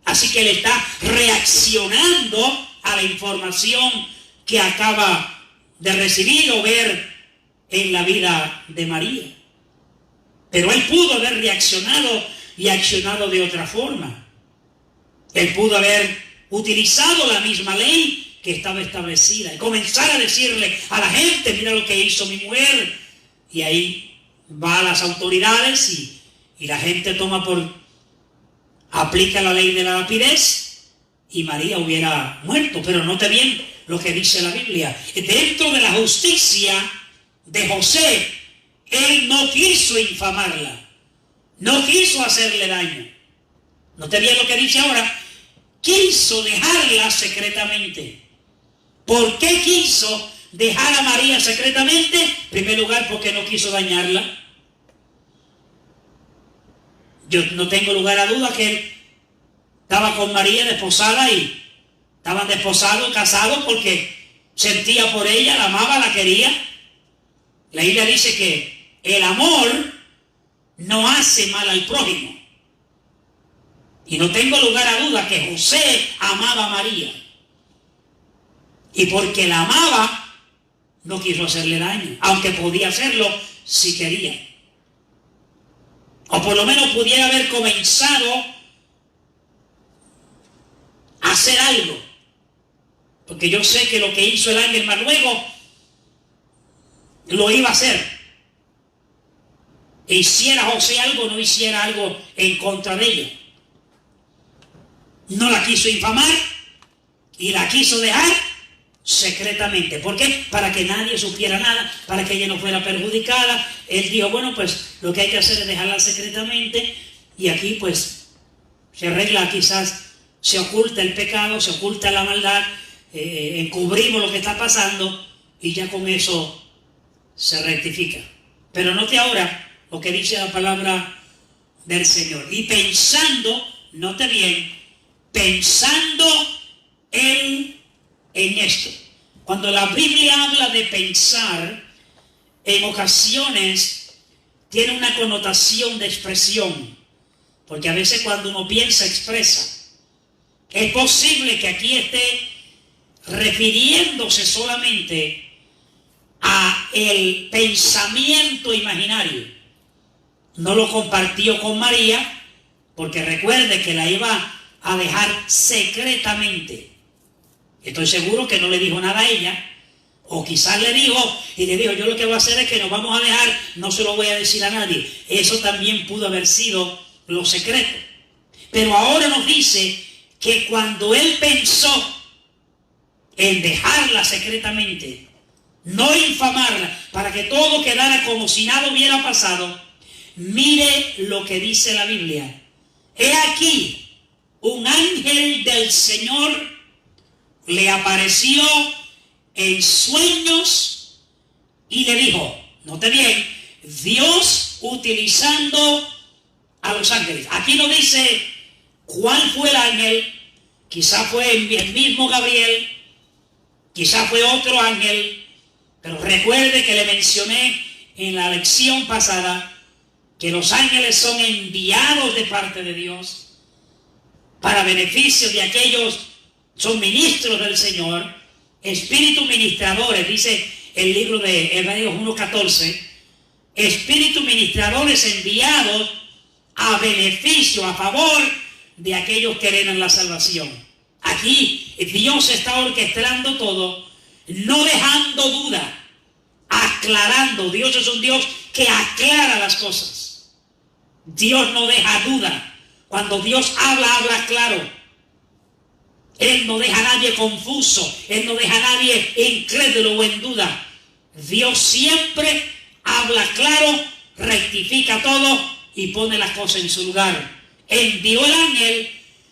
Así que él está reaccionando a la información que acaba de recibir o ver en la vida de María. Pero él pudo haber reaccionado y accionado de otra forma. Él pudo haber utilizado la misma ley que estaba establecida y comenzar a decirle a la gente, mira lo que hizo mi mujer. Y ahí va a las autoridades y la gente aplica la ley de la lapidez y María hubiera muerto. Pero note bien lo que dice la Biblia. Dentro de la justicia de José, él no quiso infamarla, no quiso hacerle daño. Note bien lo que dice ahora, quiso dejarla secretamente. ¿Por qué quiso dejar a María secretamente? En primer lugar, porque no quiso dañarla. Yo no tengo lugar a duda que él estaba con María desposada y estaban desposados, casados, porque sentía por ella, la amaba, la quería. La Biblia dice que el amor no hace mal al prójimo. Y no tengo lugar a duda que José amaba a María. Y porque la amaba, no quiso hacerle daño, aunque podía hacerlo si quería. O por lo menos pudiera haber comenzado a hacer algo. Porque yo sé que lo que hizo el ángel más luego lo iba a hacer. E hiciera José algo, no hiciera algo en contra de ella. No la quiso infamar y la quiso dejar secretamente. ¿Por qué? Para que nadie supiera nada, para que ella no fuera perjudicada. Él dijo, bueno, pues lo que hay que hacer es dejarla secretamente y aquí pues se arregla, quizás se oculta el pecado, se oculta la maldad, encubrimos lo que está pasando y ya con eso se rectifica. Pero note ahora lo que dice la palabra del Señor. Y pensando, note bien, pensando en esto. Cuando la Biblia habla de pensar, en ocasiones tiene una connotación de expresión, porque a veces cuando uno piensa, expresa. Es posible que aquí esté refiriéndose solamente a el pensamiento imaginario. No lo compartió con María, porque recuerde que la iba a dejar secretamente. Estoy seguro que no le dijo nada a ella, o quizás le dijo, y le dijo, yo lo que voy a hacer es que nos vamos a dejar, no se lo voy a decir a nadie. Eso también pudo haber sido lo secreto. Pero ahora nos dice que cuando él pensó en dejarla secretamente, no infamarla, para que todo quedara como si nada hubiera pasado, mire lo que dice la Biblia. He aquí, un ángel del Señor le apareció en sueños y le dijo, note bien, Dios utilizando a los ángeles. Aquí no dice cuál fue el ángel, quizá fue el mismo Gabriel, quizá fue otro ángel, pero recuerde que le mencioné en la lección pasada que los ángeles son enviados de parte de Dios para beneficio de aquellos, son ministros del Señor, espíritus ministradores, dice el libro de Hebreos 1:14, espíritus ministradores enviados a beneficio, a favor de aquellos que heredan la salvación. Aquí Dios está orquestando todo, no dejando duda, aclarando. Dios es un Dios que aclara las cosas. Dios no deja duda. Cuando Dios habla, habla claro. Él no deja a nadie confuso. Él no deja a nadie incrédulo o en duda. Dios siempre habla claro, rectifica todo y pone las cosas en su lugar. Envió el ángel,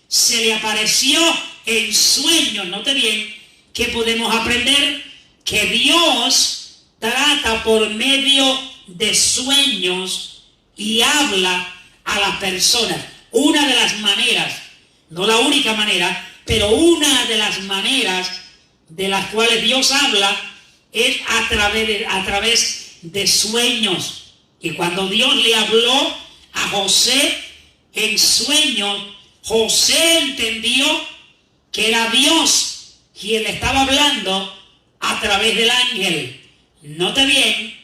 se le apareció en sueños. Note bien que podemos aprender que Dios trata por medio de sueños y habla a las personas. Una de las maneras, no la única manera, pero una de las maneras de las cuales Dios habla es a través de sueños. Y cuando Dios le habló a José en sueños, José entendió que era Dios quien le estaba hablando a través del ángel. Note bien,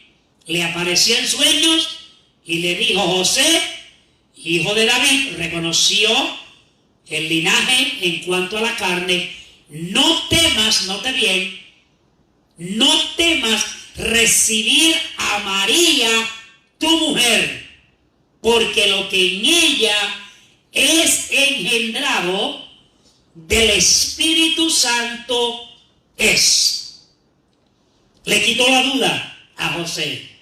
le apareció en sueños y le dijo: José, hijo de David, reconoció el linaje en cuanto a la carne, no temas, note bien, no temas recibir a María, tu mujer, porque lo que en ella es engendrado del Espíritu Santo es. Le quitó la duda a José.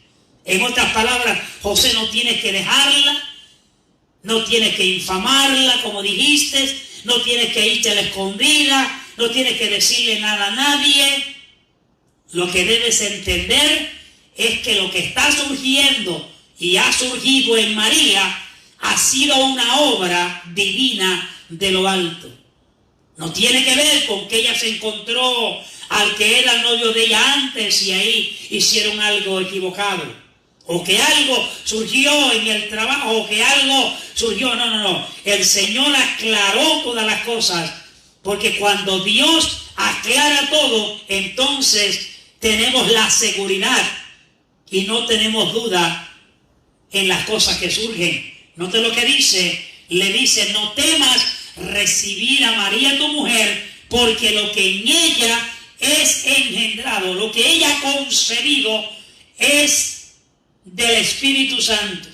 En otras palabras, José, no tienes que dejarla, no tienes que infamarla, como dijiste, no tienes que irte a la escondida, no tienes que decirle nada a nadie. Lo que debes entender es que lo que está surgiendo y ha surgido en María ha sido una obra divina de lo alto. No tiene que ver con que ella se encontró al que era el novio de ella antes y ahí hicieron algo equivocado. O que algo surgió en el trabajo, o que algo surgió. No. El Señor aclaró todas las cosas, porque cuando Dios aclara todo, entonces tenemos la seguridad y no tenemos duda en las cosas que surgen. Note lo que dice. Le dice: no temas recibir a María tu mujer, porque lo que en ella es engendrado, lo que ella ha concebido es del Espíritu Santo.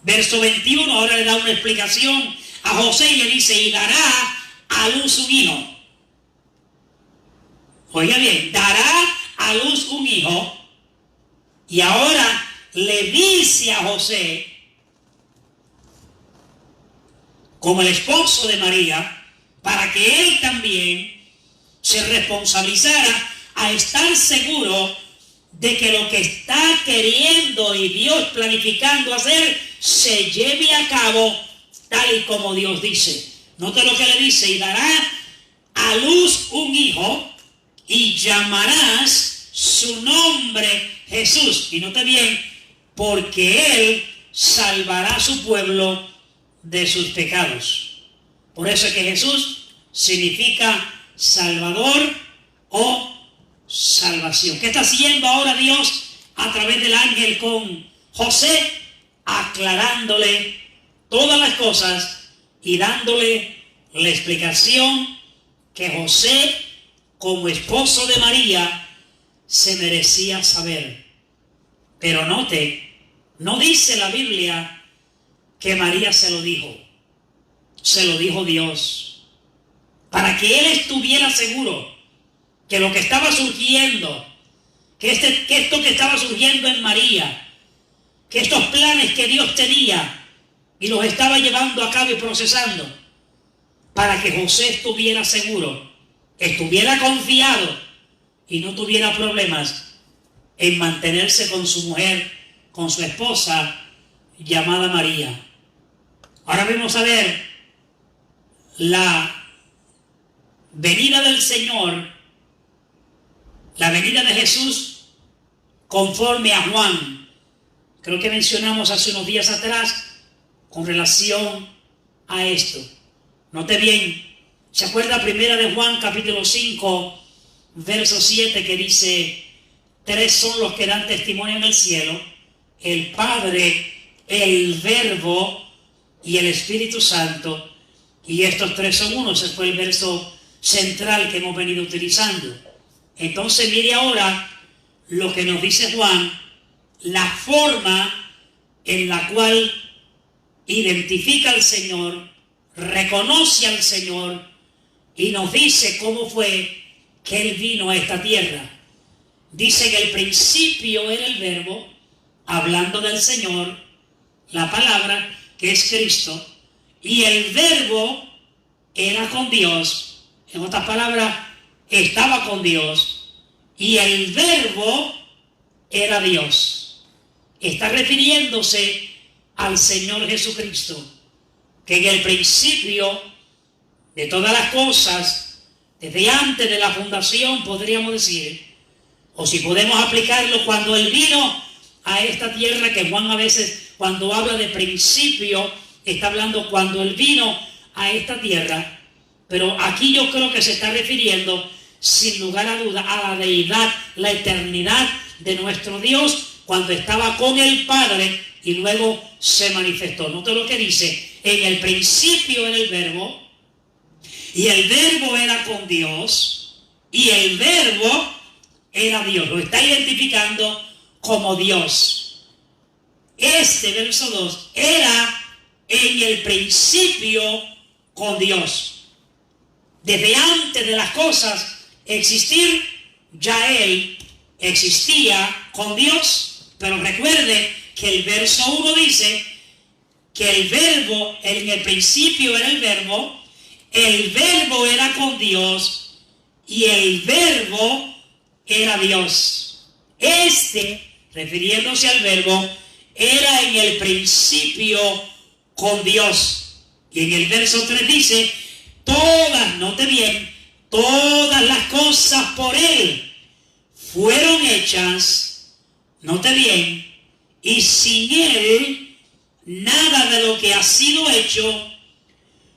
Verso 21, ahora le da una explicación a José y le dice: y dará a luz un hijo. Oiga bien, dará a luz un hijo. Y ahora le dice a José, como el esposo de María, para que él también se responsabilizara a estar seguro de que lo que está queriendo y Dios planificando hacer se lleve a cabo tal y como Dios dice. Note lo que le dice: y dará a luz un hijo y llamarás su nombre Jesús. Y note bien, porque él salvará a su pueblo de sus pecados. Por eso es que Jesús significa Salvador o salvación. ¿Qué está haciendo ahora Dios a través del ángel con José? Aclarándole todas las cosas y dándole la explicación que José, como esposo de María, se merecía saber. Pero note, no dice la Biblia que María se lo dijo Dios, para que él estuviera seguro que lo que estaba surgiendo, que esto que estaba surgiendo en María, que estos planes que Dios tenía y los estaba llevando a cabo y procesando, para que José estuviera seguro, estuviera confiado y no tuviera problemas en mantenerse con su mujer, con su esposa llamada María. Ahora vamos a ver la venida del Señor, la venida de Jesús, conforme a Juan creo que mencionamos hace unos días atrás con relación a esto. Note bien, ¿se acuerda primera de Juan capítulo 5, verso 7 que dice: tres son los que dan testimonio en el cielo, el Padre, el Verbo y el Espíritu Santo, y estos tres son uno? Ese fue el verso central que hemos venido utilizando. Entonces mire ahora lo que nos dice Juan, la forma en la cual identifica al Señor, reconoce al Señor y nos dice cómo fue que Él vino a esta tierra. Dice que el principio era el Verbo, hablando del Señor, la palabra que es Cristo, y el Verbo era con Dios. En otras palabras, estaba con Dios, y el Verbo era Dios. Está refiriéndose al Señor Jesucristo, que en el principio de todas las cosas, desde antes de la fundación, podríamos decir, o si podemos aplicarlo, cuando Él vino a esta tierra, que Juan a veces cuando habla de principio, está hablando cuando Él vino a esta tierra, pero aquí yo creo que se está refiriendo, sin lugar a duda, a la deidad, la eternidad de nuestro Dios, cuando estaba con el Padre y luego se manifestó. Note lo que dice: en el principio era el Verbo, y el Verbo era con Dios, y el Verbo era Dios. Lo está identificando como Dios. Este verso 2, era en el principio con Dios. Desde antes de las cosas existir, ya Él existía con Dios. Pero recuerde que el verso 1 dice que el Verbo, en el principio era el Verbo era con Dios y el Verbo era Dios. Refiriéndose al Verbo, era en el principio con Dios. Y en el verso 3 dice: todas, note bien, todas las cosas por Él fueron hechas, note bien, y sin Él nada de lo que ha sido hecho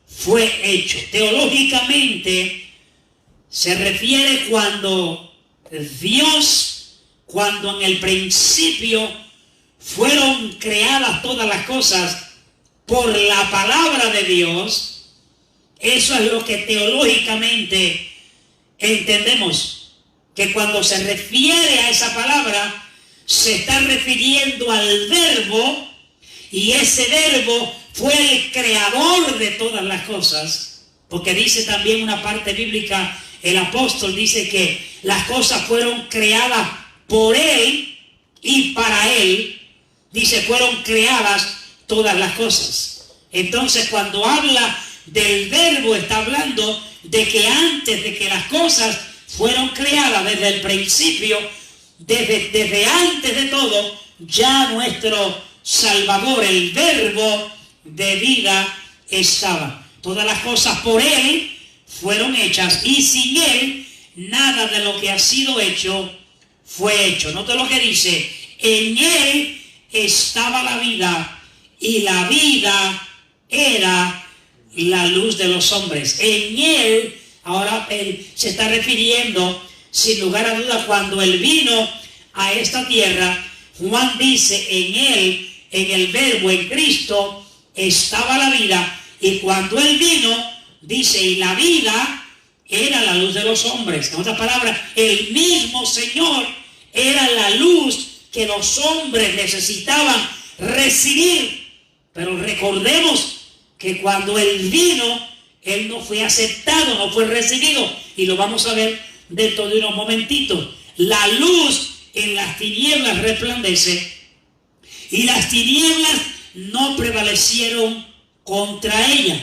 fue hecho. Teológicamente se refiere cuando Dios, cuando en el principio fueron creadas todas las cosas por la palabra de Dios. Eso es lo que teológicamente entendemos, que cuando se refiere a esa palabra se está refiriendo al Verbo, y ese Verbo fue el creador de todas las cosas, porque dice también una parte bíblica, el apóstol dice que las cosas fueron creadas por Él y para Él. Dice, fueron creadas todas las cosas. Entonces, cuando habla del Verbo, está hablando de que antes de que las cosas fueron creadas, desde el principio, desde antes de todo, ya nuestro Salvador, el Verbo de vida, estaba. Todas las cosas por Él fueron hechas, y sin Él nada de lo que ha sido hecho fue hecho. Note lo que dice: en Él estaba la vida, y la vida era la luz de los hombres. En Él, ahora Él se está refiriendo, sin lugar a duda, cuando Él vino a esta tierra, Juan dice: en Él, en el Verbo, en Cristo, estaba la vida, y cuando Él vino, dice, y la vida era la luz de los hombres. En otras palabras, el mismo Señor era la luz que los hombres necesitaban recibir. Pero recordemos que cuando Él vino, Él no fue aceptado, no fue recibido, y lo vamos a ver dentro de unos momentitos. La luz en las tinieblas resplandece, y las tinieblas no prevalecieron contra ella.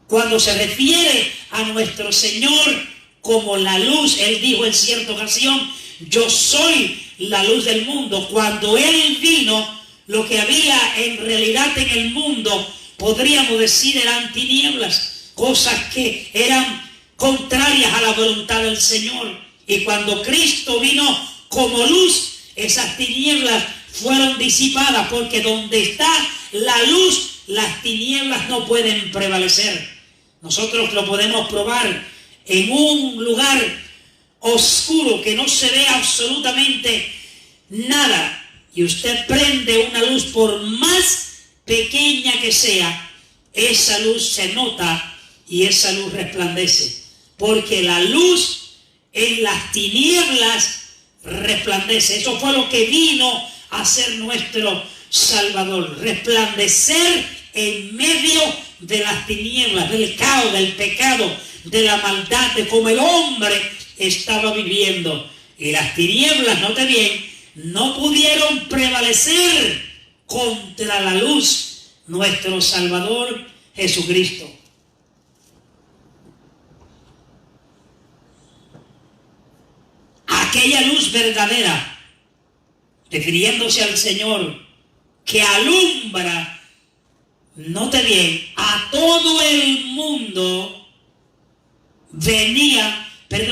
Cuando se refiere a nuestro Señor como la luz, Él dijo en cierta ocasión: yo soy la luz del mundo. Cuando Él vino, lo que había en realidad en el mundo, podríamos decir, eran tinieblas, cosas que eran contrarias a la voluntad del Señor. Y cuando Cristo vino como luz, esas tinieblas fueron disipadas, porque donde está la luz, las tinieblas no pueden prevalecer. Nosotros lo podemos probar en un lugar oscuro que no se ve absolutamente nada, y usted prende una luz, por más pequeña que sea, esa luz se nota y esa luz resplandece, porque la luz en las tinieblas resplandece. Eso fue lo que vino a ser nuestro Salvador, resplandecer en medio de las tinieblas, del caos, del pecado, de la maldad, de cómo el hombre estaba viviendo. Y las tinieblas, note bien, no pudieron prevalecer contra la luz, nuestro Salvador Jesucristo. Aquella luz verdadera, refiriéndose al Señor, que alumbra, note bien, a todo el mundo,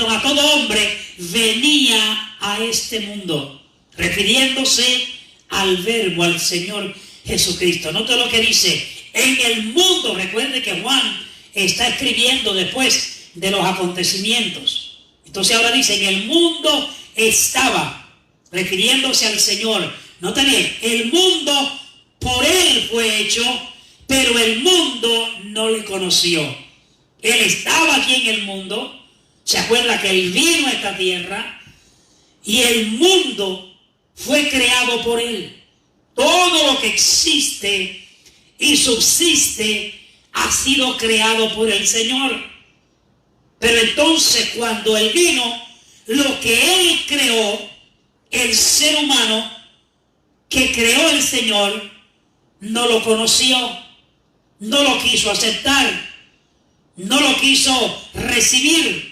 a todo hombre venía a este mundo, refiriéndose al Verbo, al Señor Jesucristo. Note lo que dice, en el mundo. Recuerde que Juan está escribiendo después de los acontecimientos. Entonces ahora dice, en el mundo estaba, refiriéndose al Señor. Note bien, el mundo por Él fue hecho, pero el mundo no le conoció. Él estaba aquí en el mundo. Se acuerda que Él vino a esta tierra y el mundo fue creado por Él. Todo lo que existe y subsiste ha sido creado por el Señor. Pero entonces cuando Él vino, lo que Él creó, el ser humano que creó el Señor, no lo conoció, no lo quiso aceptar, no lo quiso recibir.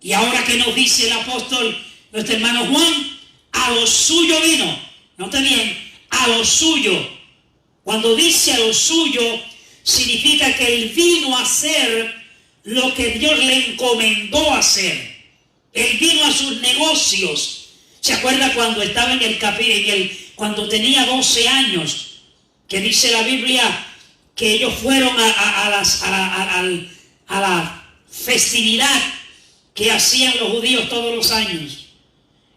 Y ahora que nos dice el apóstol, nuestro hermano Juan, a lo suyo vino. Note bien, a lo suyo. Cuando dice a lo suyo, significa que Él vino a hacer lo que Dios le encomendó hacer. Él vino a sus negocios. ¿Se acuerda cuando estaba cuando tenía 12 años? Que dice la Biblia que ellos fueron a la festividad que hacían los judíos todos los años.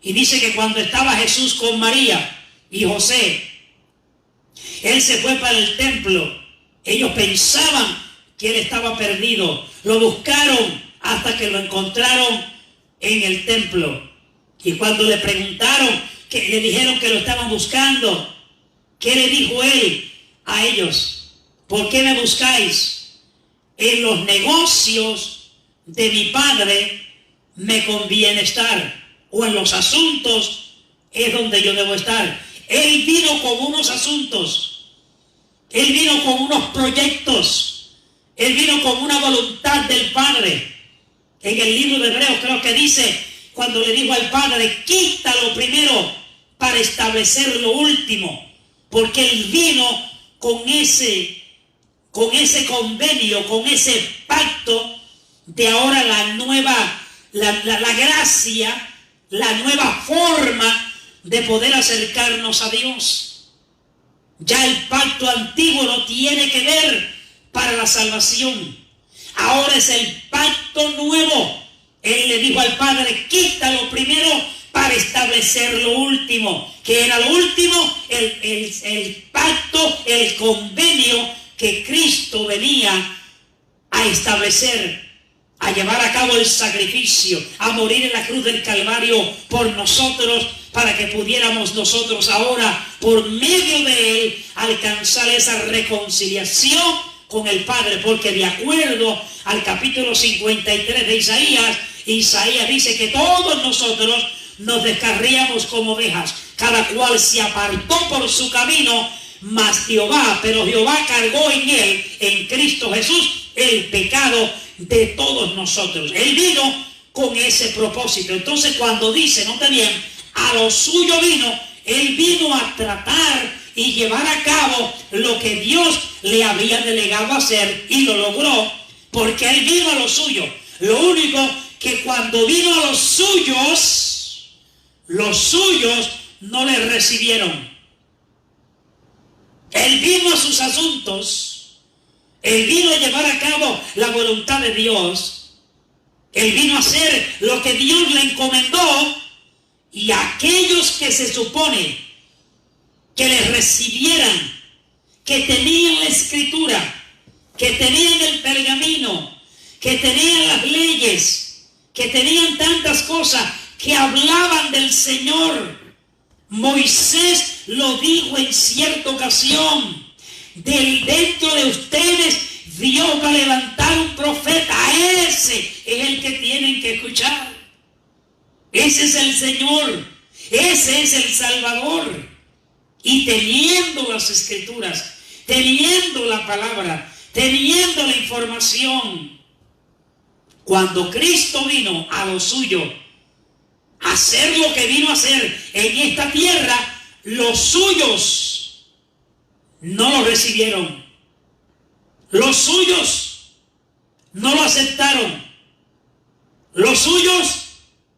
Y dice que cuando estaba Jesús con María y José, Él se fue para el templo. Ellos pensaban que Él estaba perdido. Lo buscaron hasta que lo encontraron en el templo. Y cuando le preguntaron, que le dijeron que lo estaban buscando, ¿qué le dijo Él a ellos? ¿Por qué me buscáis? En los negocios de mi Padre me conviene estar, o en los asuntos es donde yo debo estar. Él vino con unos asuntos, Él vino con unos proyectos, Él vino con una voluntad del Padre. En el libro de Hebreos creo que dice, cuando le dijo al Padre, quita lo primero para establecer lo último, porque Él vino con ese convenio, con ese pacto de ahora la gracia, la nueva forma de poder acercarnos a Dios. Ya el pacto antiguo no tiene que ver para la salvación. Ahora es el pacto nuevo. Él le dijo al Padre, quítalo primero para establecer lo último. Que era lo último, el pacto, el convenio que Cristo venía a establecer, a llevar a cabo el sacrificio, a morir en la cruz del Calvario por nosotros, para que pudiéramos nosotros ahora, por medio de Él, alcanzar esa reconciliación con el Padre. Porque de acuerdo al capítulo 53 de Isaías dice que todos nosotros nos descarríamos como ovejas, cada cual se apartó por su camino, pero Jehová cargó en Él, en Cristo Jesús, el pecado de todos nosotros. Él vino con ese propósito. Entonces cuando dice, note bien, a lo suyo vino, Él vino a tratar y llevar a cabo lo que Dios le había delegado hacer, y lo logró, porque Él vino a lo suyo. Lo único que cuando vino a los suyos no le recibieron. Él vino a sus asuntos, Él vino a llevar a cabo la voluntad de Dios, Él vino a hacer lo que Dios le encomendó, y aquellos que se supone que le recibieran, que tenían la escritura, que tenían el pergamino, que tenían las leyes, que tenían tantas cosas que hablaban del Señor. Moisés lo dijo en cierta ocasión: dentro de ustedes Dios va a levantar un profeta, ese es el que tienen que escuchar. Ese es el Señor, ese es el Salvador. Y teniendo las escrituras, teniendo la palabra, teniendo la información, cuando Cristo vino a lo suyo, a hacer lo que vino a hacer en esta tierra, los suyos no lo recibieron. Los suyos no lo aceptaron. Los suyos,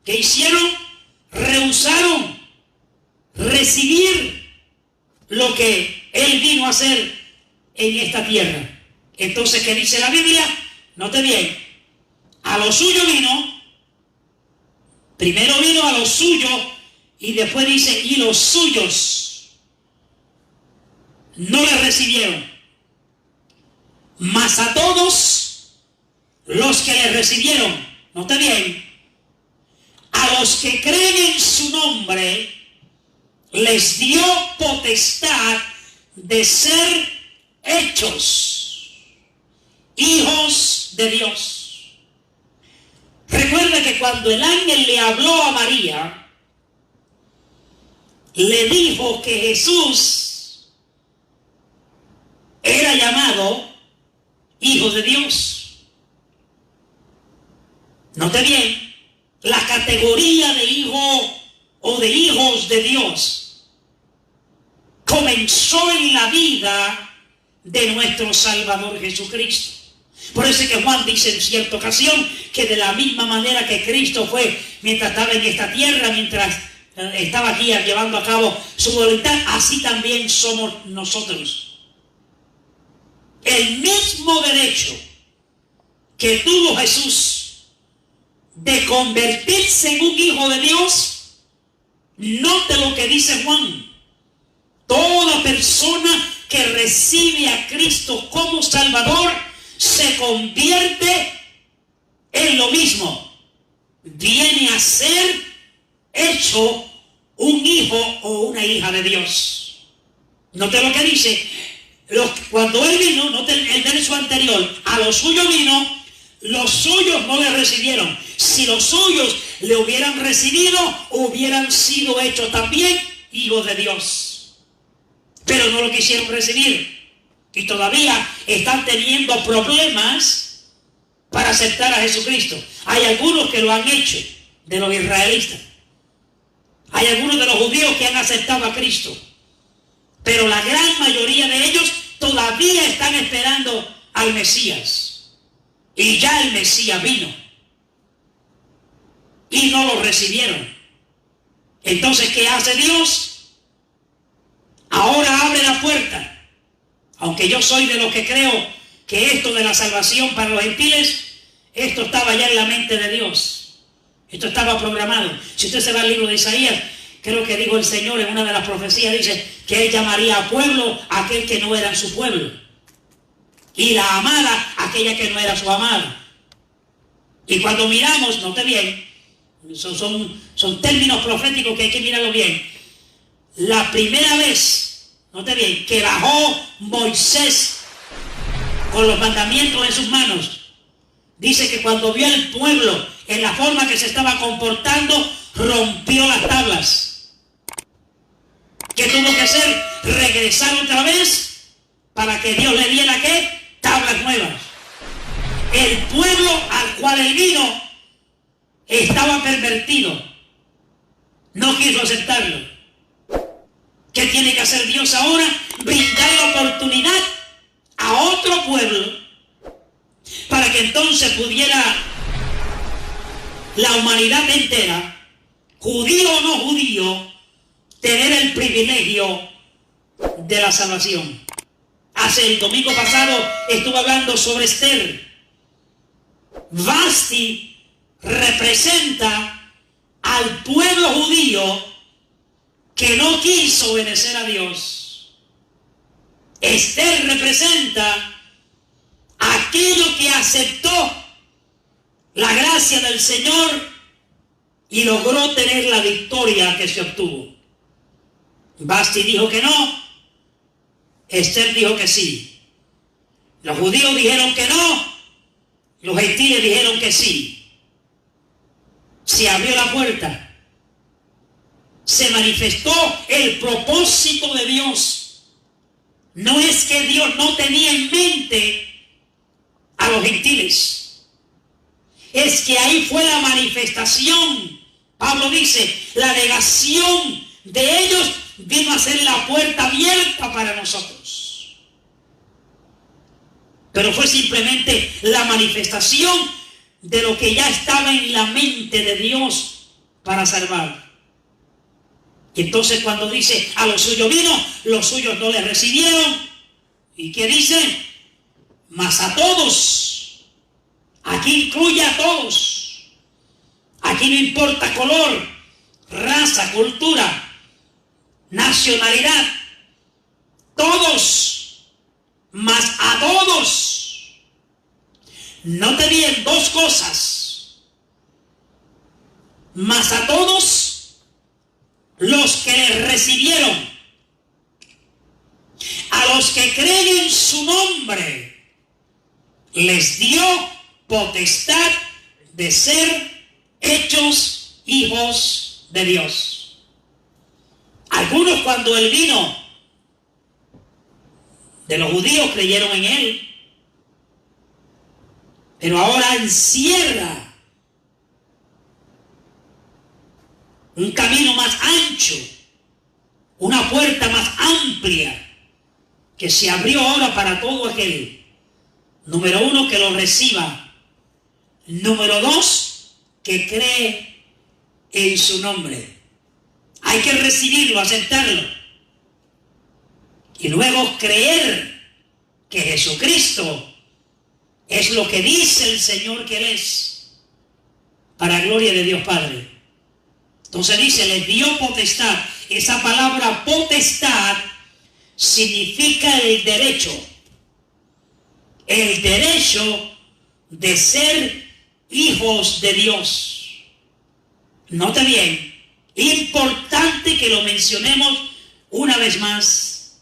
¿qué hicieron? Rehusaron recibir lo que Él vino a hacer en esta tierra. Entonces, ¿qué dice la Biblia? Note bien, a lo suyo vino, primero vino a lo suyo, y después dice, y los suyos no le recibieron. Mas a todos los que le recibieron, note bien, a los que creen en su nombre, les dio potestad de ser hechos hijos de Dios. Recuerda que cuando el ángel le habló a María, le dijo que Jesús era llamado hijo de Dios. Note bien, la categoría de hijo o de hijos de Dios comenzó en la vida de nuestro Salvador Jesucristo. Por eso es que Juan dice en cierta ocasión que de la misma manera que Cristo fue mientras estaba en esta tierra, mientras estaba aquí llevando a cabo su voluntad, así también somos nosotros. El mismo derecho que tuvo Jesús de convertirse en un hijo de Dios, note lo que dice Juan: toda persona que recibe a Cristo como Salvador se convierte en lo mismo, viene a ser hecho un hijo o una hija de Dios. Note lo que dice: cuando Él vino, note el verso anterior, a los suyos vino, los suyos no le recibieron. Si los suyos le hubieran recibido, hubieran sido hechos también hijos de Dios. Pero no lo quisieron recibir. Y todavía están teniendo problemas para aceptar a Jesucristo. Hay algunos que lo han hecho, de los israelitas. Hay algunos de los judíos que han aceptado a Cristo. Pero la gran mayoría de ellos todavía están esperando al Mesías. Y ya el Mesías vino. Y no lo recibieron. Entonces, ¿qué hace Dios? Ahora abre la puerta. Aunque yo soy de los que creo que esto de la salvación para los gentiles, esto estaba ya en la mente de Dios. Esto estaba programado. Si usted se va al libro de Isaías, creo que dijo el Señor en una de las profecías, dice que Él llamaría a pueblo a aquel que no era su pueblo. Y la amada, aquella que no era su amada. Y cuando miramos, note bien, son términos proféticos que hay que mirarlo bien. La primera vez, note bien, que bajó Moisés con los mandamientos en sus manos, dice que cuando vio al pueblo en la forma que se estaba comportando, rompió las tablas. ¿Qué tuvo que hacer? Regresar otra vez para que Dios le diera ¿qué? Tablas nuevas. El pueblo al cual Él vino estaba pervertido, no quiso aceptarlo. ¿Qué tiene que hacer Dios ahora? Brindar la oportunidad a otro pueblo para que entonces pudiera la humanidad entera, judío o no judío, tener el privilegio de la salvación. El domingo pasado estuve hablando sobre Esther. Vasti representa al pueblo judío que no quiso obedecer a Dios. Esther representa aquello que aceptó la gracia del Señor y logró tener la victoria que se obtuvo. Vasti dijo que no, Esther dijo que sí. Los judíos dijeron que no, los gentiles dijeron que sí. Se abrió la puerta, se manifestó el propósito de Dios. No es que Dios no tenía en mente a los gentiles, es que ahí fue la manifestación. Pablo dice, la negación de ellos vino a ser la puerta abierta para nosotros. Pero fue simplemente la manifestación de lo que ya estaba en la mente de Dios para salvar. Y entonces cuando dice, a los suyos vino, los suyos no le recibieron. ¿Y qué dice? Mas a todos. Aquí incluye a todos. Aquí no importa color, raza, cultura, nacionalidad. Todos. Mas a todos. Note bien dos cosas. Mas a todos los que le recibieron, a los que creen en su nombre, les dio potestad de ser hechos hijos de Dios. Algunos, cuando él vino de los judíos, creyeron en él, pero ahora encierra un camino más ancho, una puerta más amplia que se abrió ahora para todo aquel, número uno, que lo reciba, número dos, que cree en su nombre. Hay que recibirlo, aceptarlo, y luego creer que Jesucristo es lo que dice el Señor que Él es, para gloria de Dios Padre. Entonces dice, les dio potestad. Esa palabra potestad significa el derecho de ser hijos de Dios. Note bien, importante que lo mencionemos una vez más.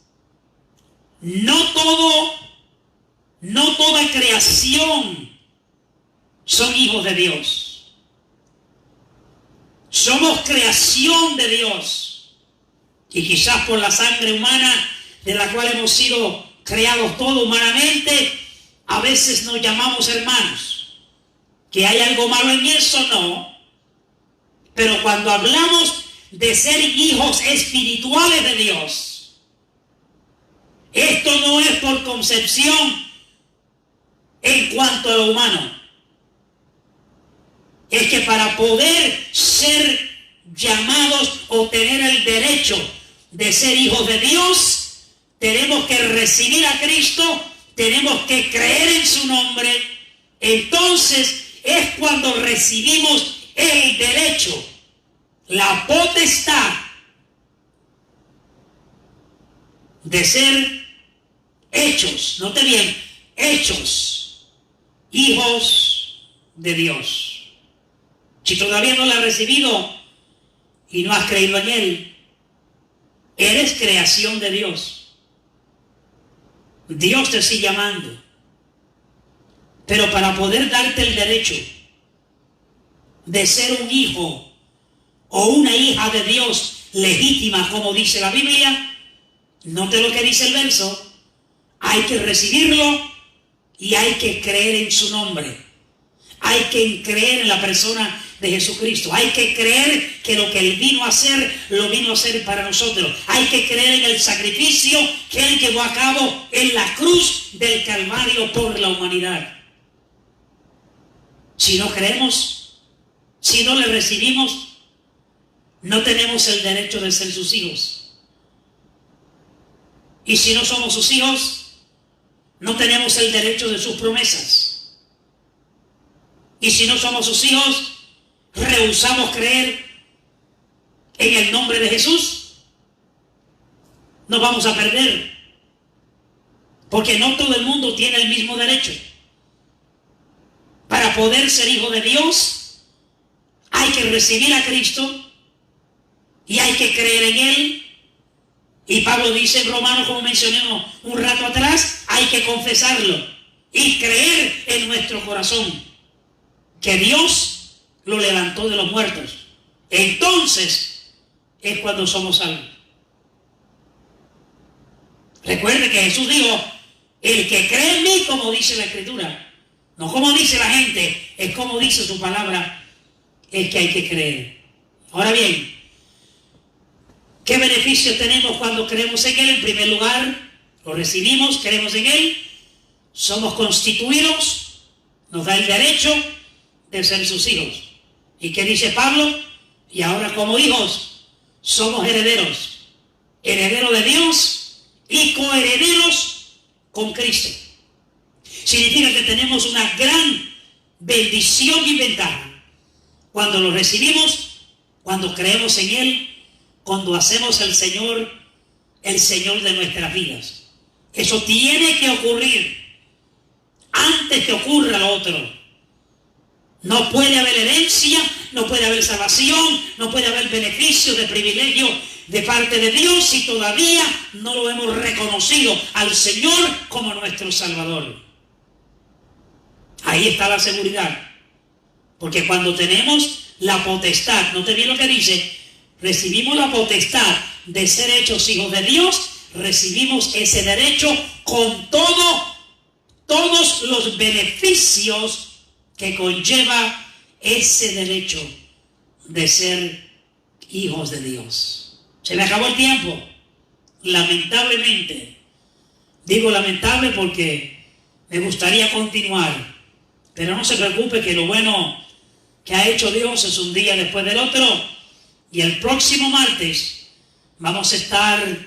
No toda creación son hijos de Dios. Somos creación de Dios. Y quizás por la sangre humana de la cual hemos sido creados todos humanamente, a veces nos llamamos hermanos. ¿Que hay algo malo en eso? No. Pero cuando hablamos de ser hijos espirituales de Dios, esto no es por concepción en cuanto a lo humano. Es que para poder ser llamados o tener el derecho de ser hijos de Dios, tenemos que recibir a Cristo, tenemos que creer en su nombre. Entonces es cuando recibimos el derecho, la potestad de ser hechos, note bien, hechos, hijos de Dios. Si todavía no la has recibido y no has creído en Él, eres creación de Dios. Dios te sigue llamando. Pero para poder darte el derecho de ser un hijo o una hija de Dios legítima, como dice la Biblia, note lo que dice el verso, hay que recibirlo y hay que creer en su nombre. Hay que creer en la persona de Jesucristo. Hay que creer que lo que Él vino a hacer, lo vino a hacer para nosotros. Hay que creer en el sacrificio que Él llevó a cabo en la cruz del Calvario por la humanidad. Si no creemos, si no le recibimos, no tenemos el derecho de ser sus hijos. Y si no somos sus hijos, no tenemos el derecho de sus promesas. Y si no somos sus hijos, rehusamos creer en el nombre de Jesús, nos vamos a perder. Porque no todo el mundo tiene el mismo derecho. Para poder ser hijo de Dios, hay que recibir a Cristo y hay que creer en Él. Y Pablo dice en Romanos, como mencionamos un rato atrás, hay que confesarlo y creer en nuestro corazón que Dios lo levantó de los muertos. Entonces es cuando somos salvos. Recuerde que Jesús dijo, el que cree en mí, como dice la Escritura, no como dice la gente, es como dice su palabra, es que hay que creer. Ahora bien, ¿qué beneficios tenemos cuando creemos en Él? En primer lugar, lo recibimos, creemos en Él, somos constituidos, nos da el derecho de ser sus hijos. ¿Y qué dice Pablo? Y ahora como hijos, somos herederos, herederos de Dios y coherederos con Cristo. Significa que tenemos una gran bendición y ventaja cuando lo recibimos, cuando creemos en Él, cuando hacemos el Señor de nuestras vidas. Eso tiene que ocurrir antes que ocurra lo otro. No puede haber herencia, no puede haber salvación, no puede haber beneficios de privilegio de parte de Dios si todavía no lo hemos reconocido al Señor como nuestro Salvador. Ahí está la seguridad. Porque cuando tenemos la potestad, note bien lo que dice, recibimos la potestad de ser hechos hijos de Dios, recibimos ese derecho con todos los beneficios que conlleva ese derecho de ser hijos de Dios. Se me acabó el tiempo, lamentablemente. Digo lamentable porque me gustaría continuar, pero no se preocupe que lo bueno que ha hecho Dios es un día después del otro, y el próximo martes vamos a estar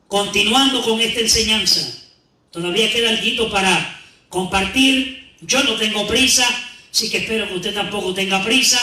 continuando con esta enseñanza. Todavía queda algo para compartir. Yo no tengo prisa, así que espero que usted tampoco tenga prisa,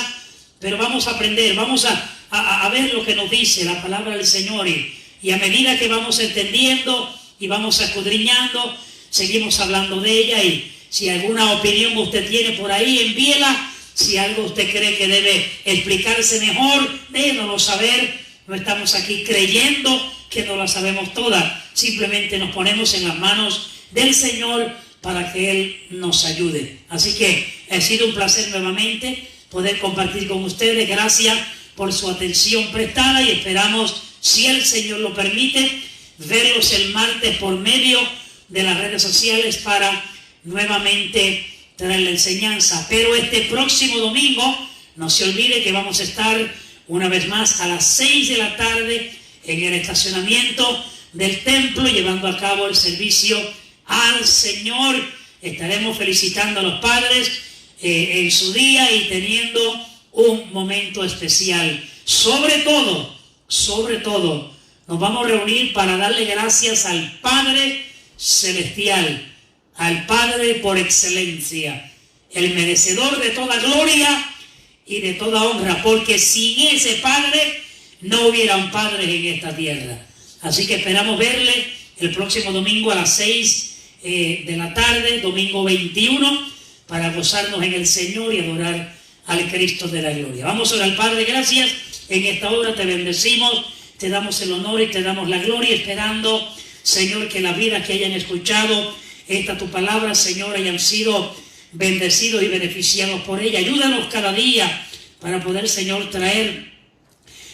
pero vamos a aprender, vamos a ver lo que nos dice la palabra del Señor, y a medida que vamos entendiendo y vamos escudriñando, seguimos hablando de ella. Y si alguna opinión usted tiene por ahí, envíela. Si algo usted cree que debe explicarse mejor, déjenoslo saber. No estamos aquí creyendo que no la sabemos toda, simplemente nos ponemos en las manos del Señor para que Él nos ayude. Así que ha sido un placer nuevamente poder compartir con ustedes. Gracias por su atención prestada y esperamos, si el Señor lo permite, verlos el martes por medio de las redes sociales para nuevamente traer la enseñanza. Pero este próximo domingo, no se olvide que vamos a estar una vez más a las 6 de la tarde en el estacionamiento del templo, llevando a cabo el servicio al Señor. Estaremos felicitando a los padres en su día y teniendo un momento especial. Sobre todo, nos vamos a reunir para darle gracias al Padre Celestial, al Padre por excelencia, el merecedor de toda gloria y de toda honra, porque sin ese Padre no hubieran padres en esta tierra. Así que esperamos verle el próximo domingo a las 6 de la tarde, domingo 21, para gozarnos en el Señor y adorar al Cristo de la gloria. Vamos a orar. Padre, gracias. En esta hora te bendecimos, te damos el honor y te damos la gloria, esperando, Señor, que las vidas que hayan escuchado esta tu palabra, Señor, hayan sido bendecidos y beneficiados por ella. Ayúdanos cada día para poder, Señor, traer,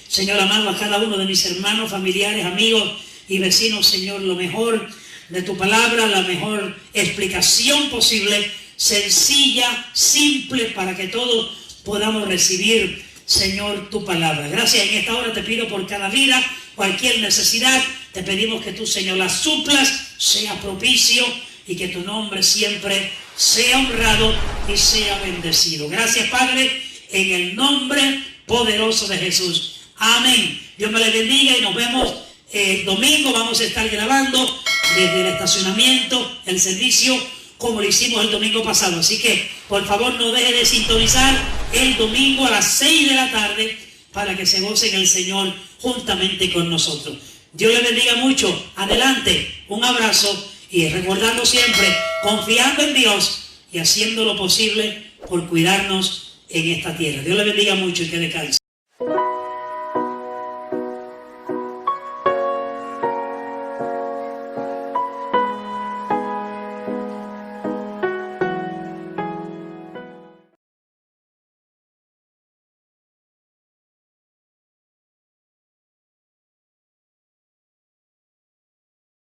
Señor amado, a cada uno de mis hermanos, familiares, amigos y vecinos, Señor, lo mejor de tu palabra, la mejor explicación posible, sencilla, simple, para que todos podamos recibir, Señor, tu palabra. Gracias. En esta hora te pido por cada vida, cualquier necesidad, te pedimos que tú, Señor, la suplas, sea propicio y que tu nombre siempre sea honrado y sea bendecido. Gracias, Padre, en el nombre poderoso de Jesús. Amén. Dios me le bendiga y nos vemos el domingo. Vamos a estar grabando desde el estacionamiento, el servicio, como lo hicimos el domingo pasado. Así que, por favor, no deje de sintonizar el domingo a las 6 de la tarde para que se goce en el Señor juntamente con nosotros. Dios le bendiga mucho. Adelante, un abrazo y recordando siempre, confiando en Dios y haciendo lo posible por cuidarnos en esta tierra. Dios le bendiga mucho y que descanse.